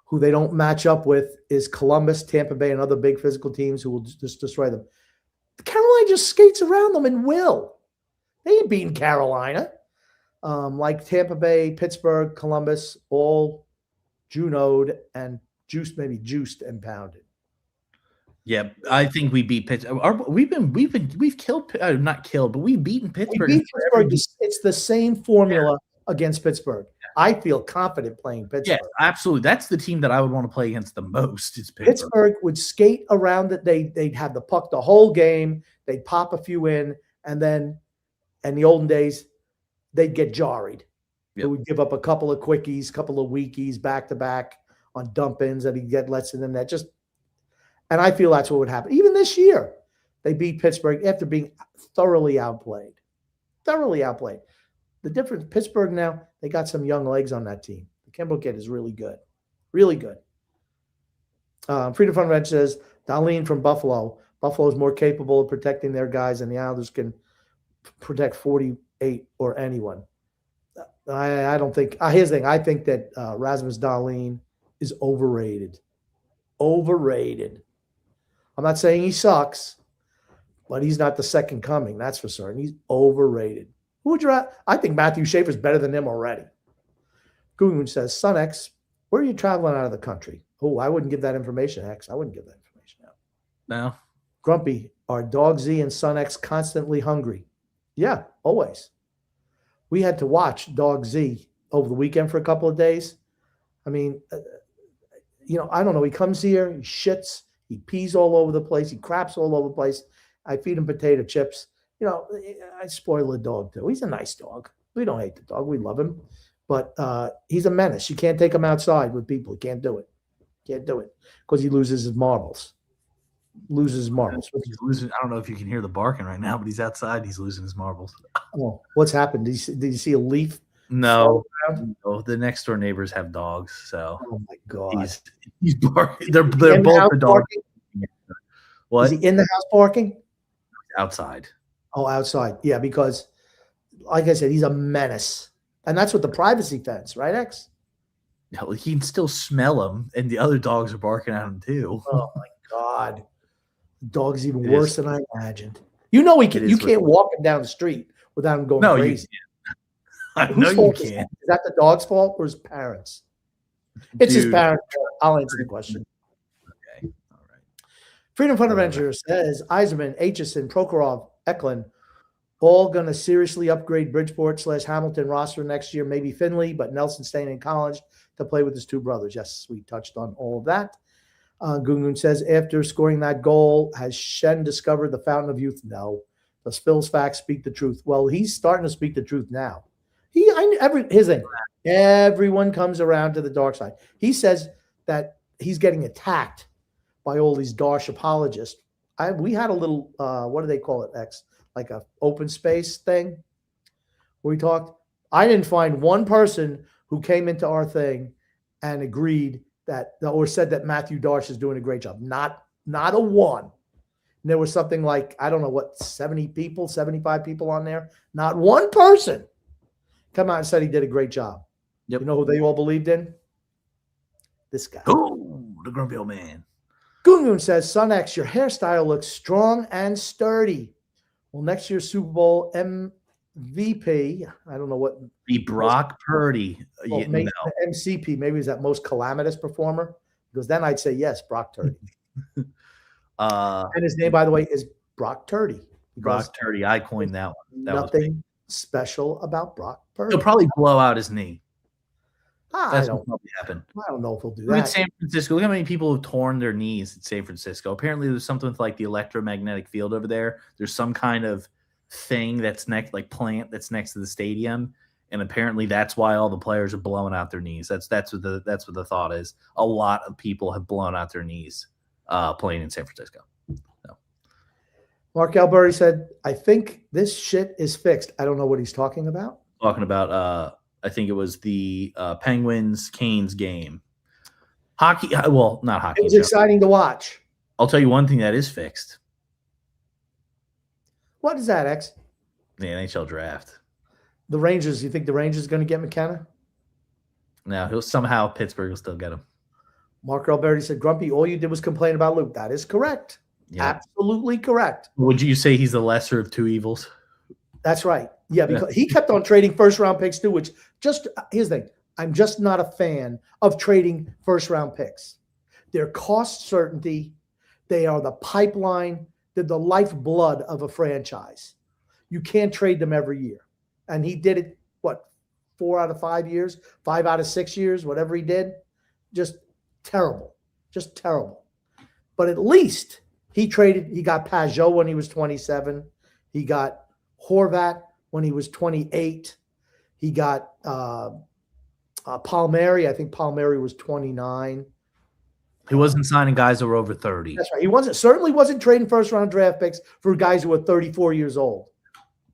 Who they don't match up with is Columbus, Tampa Bay, and other big physical teams who will just destroy them. Carolina just skates around them and will. They ain't beating Carolina. Like Tampa Bay, Pittsburgh, Columbus, all Junoed and juiced and pounded. Yeah, I think we beat Pittsburgh. We've killed, not killed, but we've beaten Pittsburgh. We beat Pittsburgh. It's the same formula against Pittsburgh. I feel confident playing Pittsburgh. Yeah, absolutely. That's the team that I would want to play against the most. It's Pittsburgh would skate around it. They'd have the puck the whole game. They'd pop a few in, and then in the olden days, they'd get jarried. Yep. They would give up a couple of quickies, couple of weekies back to back on dump-ins, and he'd get less than that. And I feel that's what would happen. Even this year, they beat Pittsburgh after being thoroughly outplayed. The difference, Pittsburgh now, they got some young legs on that team. The Kimball kid is really good. Really good. Freedom Fund Adventure says, Darlene from Buffalo. Buffalo is more capable of protecting their guys than the Islanders can protect 48 or anyone. I don't think. Here's the thing. I think that Rasmus Dahlin is overrated. Overrated. I'm not saying he sucks, but he's not the second coming. That's for certain. He's overrated. Who would you? I think Matthew Schaefer's better than him already. Google says, "Son X, where are you traveling out of the country?" Oh, I wouldn't give that information, X. I wouldn't give that information out. No. Grumpy, are Dog Z and Son X constantly hungry? Yeah, always. We had to watch Dog Z over the weekend for a couple of days. I mean, I don't know. He comes here, he shits, he pees all over the place, he craps all over the place. I feed him potato chips. I spoil the dog too. He's a nice dog. We don't hate the dog. We love him. But he's a menace. You can't take him outside with people. You can't do it. Can't do it because he loses his marbles. He's losing. I don't know if you can hear the barking right now, but he's outside. He's losing his marbles. Oh, what's happened? Did you see a leaf? No. The next door neighbors have dogs, so. Oh my God! He's barking. They're both the dogs. What? Is he in the house barking? Outside. Oh, outside. Yeah, because, like I said, he's a menace, and that's what the privacy fence, right, X? No, he can still smell him, and the other dogs are barking at him too. Oh my God! The dog's even worse than I imagined. He can. You can't walk him down the street without him going crazy. I know you can't. Is that the dog's fault or his parents? It's his parents. I'll answer the question. Okay. All right. Freedom Fund Adventure says Yzerman, Aitchison, Prokhorov, Eklund, all going to seriously upgrade Bridgeport/Hamilton roster next year. Maybe Finley, but Nelson staying in college to play with his two brothers. Yes, we touched on all of that. Gungun says, after scoring that goal, has Shen discovered the fountain of youth? No. Does Phil's facts speak the truth? Well, he's starting to speak the truth now. His thing, everyone comes around to the dark side. He says that he's getting attacked by all these Darsh apologists. We had a little, what do they call it, X? Like a open space thing where we talked. I didn't find one person who came into our thing and agreed that, or said that Matthew Darsh is doing a great job. Not a one. And there was something like, I don't know what, 70 people, 75 people on there. Not one person come out and said he did a great job. Yep. You know who they all believed in? This guy. Oh, the grumpy old man. Gungun says, Son X, your hairstyle looks strong and sturdy. Well, next year's Super Bowl MVP, I don't know what. Be Brock Purdy. Well, maybe MCP, maybe he's that most calamitous performer. Because then I'd say, yes, Brock Turdy. And his name, by the way, is Brock Turdy. Brock Turdy. I coined that one. Nothing special about Brock Purdy. He'll probably blow out his knee. That's what probably happen. I don't know if he'll do Look that. at San Francisco. Look how many people have torn their knees in San Francisco. Apparently, there's something with like the electromagnetic field over there. There's some kind of thing that's next, like plant that's next to the stadium, and apparently that's why all the players are blowing out their knees. That's what the thought is. A lot of people have blown out their knees playing in San Francisco. So. Mark Alberti said, "I think this shit is fixed." I don't know what he's talking about. Talking about I think it was the Penguins-Canes game. Hockey, well, not hockey. It was exciting to watch. I'll tell you one thing that is fixed. What is that, X? The NHL draft. The Rangers. You think the Rangers are going to get McKenna? No, somehow Pittsburgh will still get him. Mark Alberti said, Grumpy, all you did was complain about Luke. That is correct. Yep. Absolutely correct. Would you say he's the lesser of two evils? That's right. Yeah, because he kept on trading first-round picks too, which here's the thing. I'm just not a fan of trading first-round picks. They're cost certainty. They are the pipeline. They're the lifeblood of a franchise. You can't trade them every year. And he did it, 4 out of 5 years, 5 out of 6 years, whatever he did. Just terrible. Just terrible. But at least he got Pajot when he was 27. He got Horvat when he was 28. He got Palmieri. I think Palmieri was 29. He wasn't signing guys that were over 30. That's right. He certainly wasn't trading first-round draft picks for guys who were 34 years old.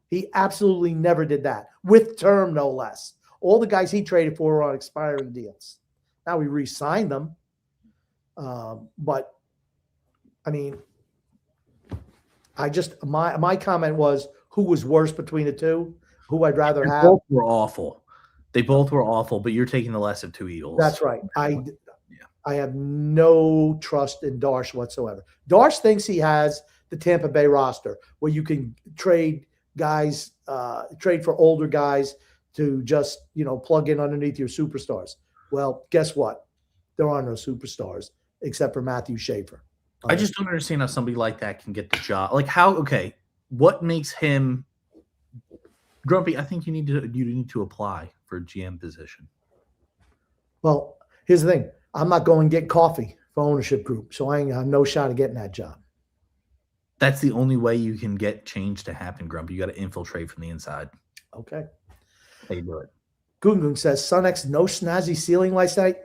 He absolutely never did that, with term no less. All the guys he traded for were on expiring deals. Now we re-signed them, but I mean, my comment was who was worse between the two, who I'd rather They have. both were awful. They both were awful, but you're taking the less of two evils. That's right. I have no trust in Darsh whatsoever. Darsh thinks he has the Tampa Bay roster where you can trade guys, trade for older guys to just, plug in underneath your superstars. Well, guess what? There are no superstars except for Matthew Schaefer. I just don't understand how somebody like that can get the job. Like what makes him Grumpy? I think you need to apply for a GM position. Well, here's the thing. I'm not going to get coffee for ownership group, so I ain't got no shot of getting that job. That's the only way you can get change to happen, Grumpy. You got to infiltrate from the inside. Okay. How you do it? Gungun says, Sunx, no snazzy ceiling lights tonight.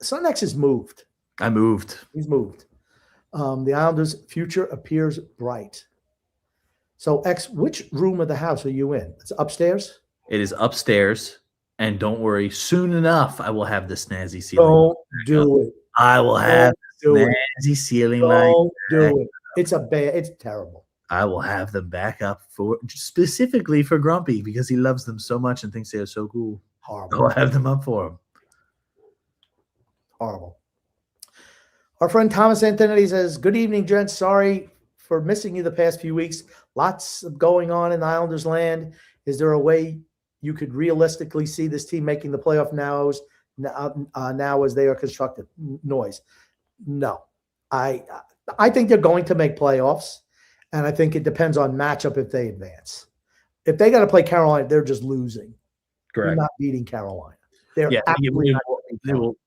Sunx has moved. I moved. He's moved. The Islanders' future appears bright. So, X, which room of the house are you in? It's upstairs? It is upstairs. And don't worry, soon enough, I will have the snazzy ceiling. Don't do it. I will have the snazzy ceiling light. Don't do it. It's terrible. I will have them back up specifically for Grumpy because he loves them so much and thinks they are so cool. Horrible. I'll have them up for him. Horrible. Our friend Thomas Antonetti says, good evening, gents. Sorry for missing you the past few weeks. Lots going on in Islanders land. Is there a way you could realistically see this team making the playoff now as they are constructed? Noise. No. I think they're going to make playoffs, and I think it depends on matchup if they advance. If they got to play Carolina, they're just losing. Correct. They're not beating Carolina. They're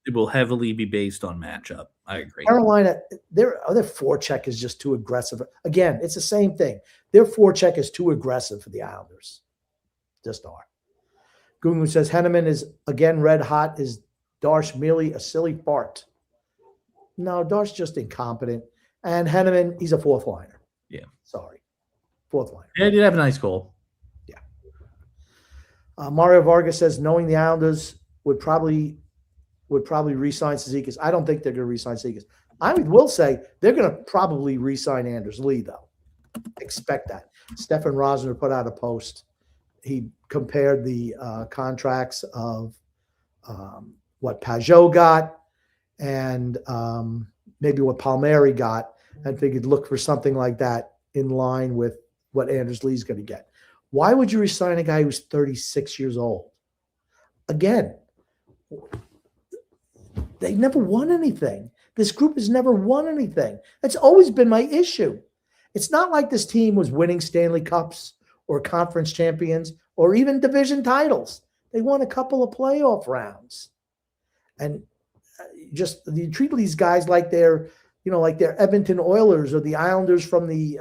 it will heavily be based on matchup. I agree. Carolina, their forecheck is just too aggressive. Again, it's the same thing. Their forecheck is too aggressive for the Islanders. Just are. Gungun says Henneman is again red hot. Is Darsh merely a silly fart? No, Darsh just incompetent. And Henneman, he's a fourth liner. Yeah. Sorry. Fourth liner. Yeah, he did have a nice goal. Yeah. Mario Vargas says knowing the Islanders would probably re-sign Cizikas. I don't think they're going to re-sign Cizikas. I will say they're going to probably re-sign Anders Lee, though. Expect that. Stefan Rosner put out a post. He compared the contracts of what Pajot got and maybe what Palmieri got, and figured look for something like that in line with what Anders Lee's going to get. Why would you resign a guy who's 36 years old? Again, they never won anything. This group has never won anything. That's always been my issue. It's not like this team was winning Stanley Cups or conference champions or even division titles. They won a couple of playoff rounds. And just you treat these guys like they're, like they're Edmonton Oilers or the Islanders from the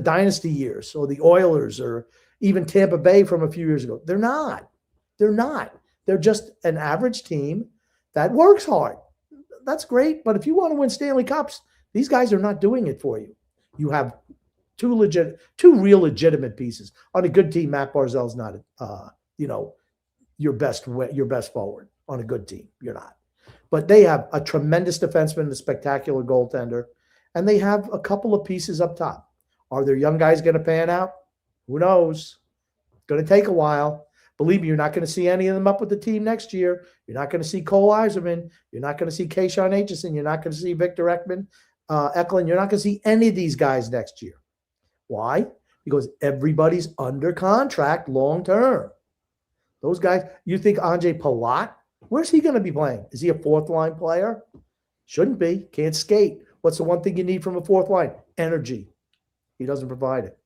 dynasty years, or the Oilers, or even Tampa Bay from a few years ago. They're not. They're just an average team that works hard. That's great. But if you want to win Stanley Cups, these guys are not doing it for you. You have two real legitimate pieces. On a good team, Matt Barzal's not, your best forward. On a good team, you're not. But they have a tremendous defenseman and a spectacular goaltender, and they have a couple of pieces up top. Are their young guys going to pan out? Who knows? It's going to take a while. Believe me, you're not going to see any of them up with the team next year. You're not going to see Cole Eiserman. You're not going to see Keishon Aitchison. You're not going to see Victor Ekman, Eklund. You're not going to see any of these guys next year. Why? Because everybody's under contract long term. Those guys, you think Andre Palat, where's he going to be playing? Is he a fourth line player? Shouldn't be. Can't skate. What's the one thing you need from a fourth line? Energy. He doesn't provide it.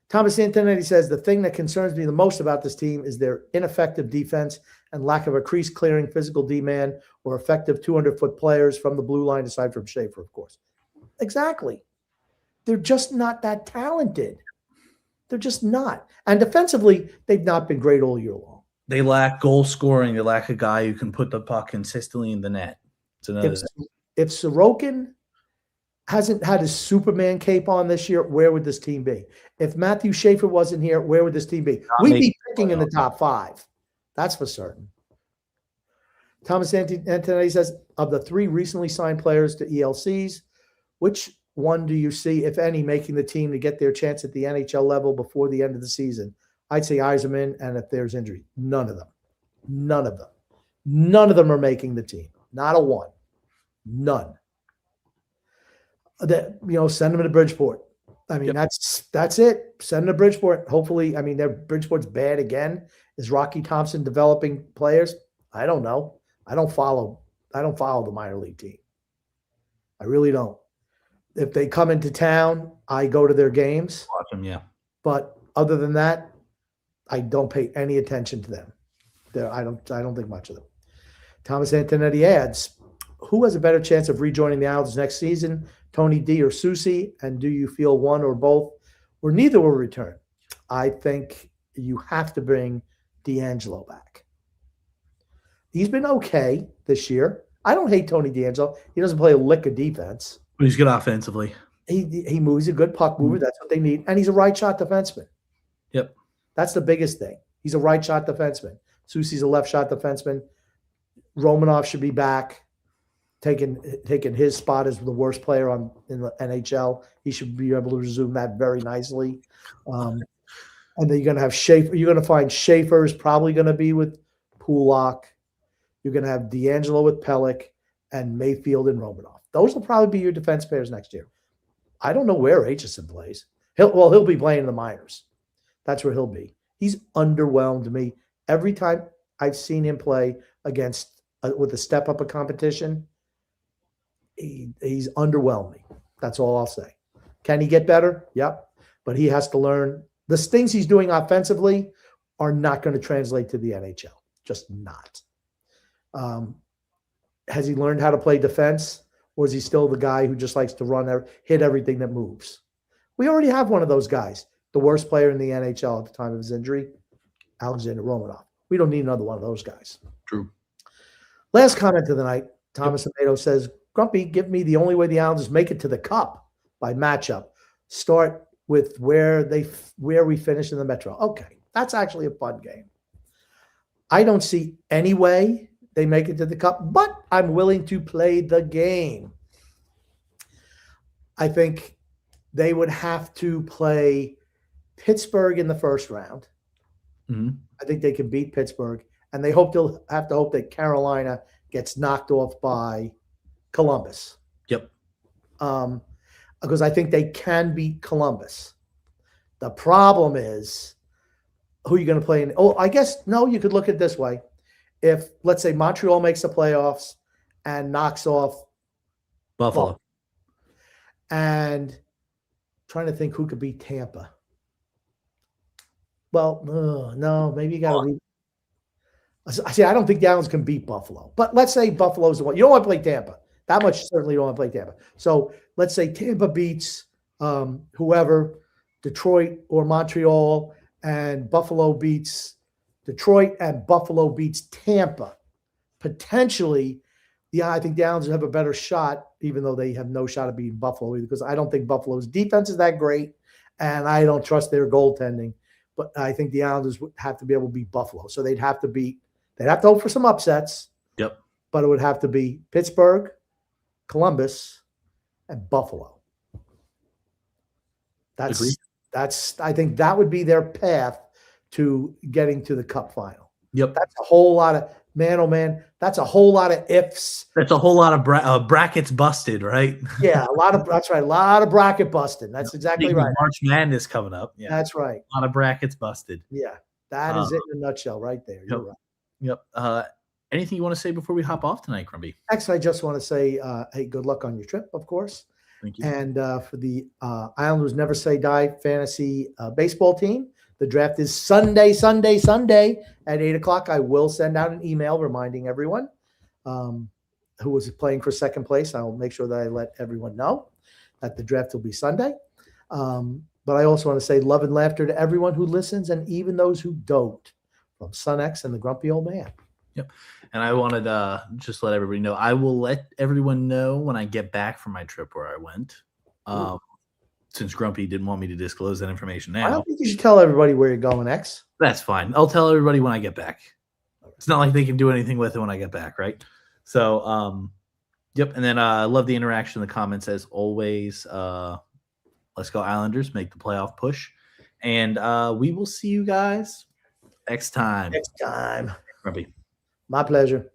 Thomas Antonetti says, the thing that concerns me the most about this team is their ineffective defense and lack of a crease-clearing physical D-man or effective 200-foot players from the blue line, aside from Schaefer, of course. Exactly. They're just not that talented. They're just not. And defensively, they've not been great all year long. They lack goal scoring. They lack a guy who can put the puck consistently in the net. It's another if Sorokin hasn't had his Superman cape on this year, where would this team be? If Matthew Schaefer wasn't here, where would this team be? We'd be picking in the top 5. That's for certain. Thomas Antonetti says, of the 3 recently signed players to ELCs, which one do you see, if any, making the team to get their chance at the NHL level before the end of the season? I'd say Yzerman, and if there's injury, none of them. None of them. None of them are making the team. Not a one. None. Send them to Bridgeport. I mean, that's it. Send them to Bridgeport. Hopefully, I mean, Bridgeport's bad again. Is Rocky Thompson developing players? I don't know. I don't follow the minor league team. I really don't. If they come into town, I go to their games. Watch them, yeah. But other than that, I don't pay any attention to them. I don't think much of them. Thomas Antonetti adds, who has a better chance of rejoining the Islanders next season, Tony D or Susie? And do you feel one or both or neither will return? I think you have to bring D'Angelo back. He's been okay this year. I don't hate Tony D'Angelo. He doesn't play a lick of defense. But he's good offensively. He moves. He's a good puck mover. That's what they need. And he's a right shot defenseman. Yep. That's the biggest thing. He's a right shot defenseman. Susie's a left shot defenseman. Romanov should be back, taking his spot as the worst player in the NHL. He should be able to resume that very nicely. And then you're going to have Schaefer. You're going to find Schaefer's probably going to be with Pulak. You're going to have D'Angelo with Pelech and Mayfield and Romanov. Those will probably be your defense pairs next year. I don't know where Aitchison plays. He'll be playing in the minors. That's where he'll be. He's underwhelmed me every time I've seen him play against with a step up of competition. He's underwhelmed me. That's all I'll say. Can he get better? Yep. But he has to learn. The things he's doing offensively are not going to translate to the NHL. Just not. Has he learned how to play defense, or is he still the guy who just likes to hit everything that moves? We already have one of those guys, the worst player in the NHL at the time of his injury, Alexander Romanov. We don't need another one of those guys. True. Last comment of the night, Thomas Amato says, Grumpy, give me the only way the Islanders make it to the Cup by matchup. Start with where we finish in the Metro. Okay, that's actually a fun game. I don't see any way they make it to the Cup, but I'm willing to play the game. I think they would have to play Pittsburgh in the first round. Mm-hmm. I think they can beat Pittsburgh, and they'll have to hope that Carolina gets knocked off by Columbus. Yep. Because I think they can beat Columbus. The problem is, who are you going to play? I guess, no, you could look at it this way. If, let's say, Montreal makes the playoffs and knocks off Buffalo. And trying to think who could beat Tampa. Well, no, maybe you got to leave. See, I don't think the Islanders can beat Buffalo. But let's say Buffalo's the one. You don't want to play Tampa. That much certainly you don't want to play Tampa. So let's say Tampa beats whoever, Detroit or Montreal, and Buffalo beats Detroit, and Buffalo beats Tampa. Potentially, I think the Islanders have a better shot, even though they have no shot of beating Buffalo, because I don't think Buffalo's defense is that great, and I don't trust their goaltending. But I think the Islanders would have to be able to beat Buffalo. So they'd have to hope for some upsets. Yep. But it would have to be Pittsburgh, Columbus, and Buffalo. I think that would be their path to getting to the Cup final. Yep. That's a whole lot of that's a whole lot of ifs. That's a whole lot of brackets busted, right? Yeah, that's right. A lot of bracket busting. That's exactly right. March Madness coming up. Yeah. That's right. A lot of brackets busted. Yeah. That is it in a nutshell right there. You're right. Yep. Anything you want to say before we hop off tonight, Crumbie? Actually, I just want to say, hey, good luck on your trip, of course. Thank you. And for the Islanders Never Say Die fantasy baseball team, the draft is Sunday at 8 o'clock. I will send out an email reminding everyone who was playing for second place. I will make sure that I let everyone know that the draft will be Sunday. But I also want to say love and laughter to everyone who listens and even those who don't, from Son X and the Grumpy Old Man. Yep. And I wanted to just let everybody know, I will let everyone know when I get back from my trip where I went. Since Grumpy didn't want me to disclose that information now. I don't think you should tell everybody where you're going, X. That's fine. I'll tell everybody when I get back. All It's not like they can do anything with it when I get back, right? So, yep. And then I love the interaction in the comments as always. Let's go Islanders, make the playoff push. And we will see you guys next time. Next time. Grumpy. My pleasure.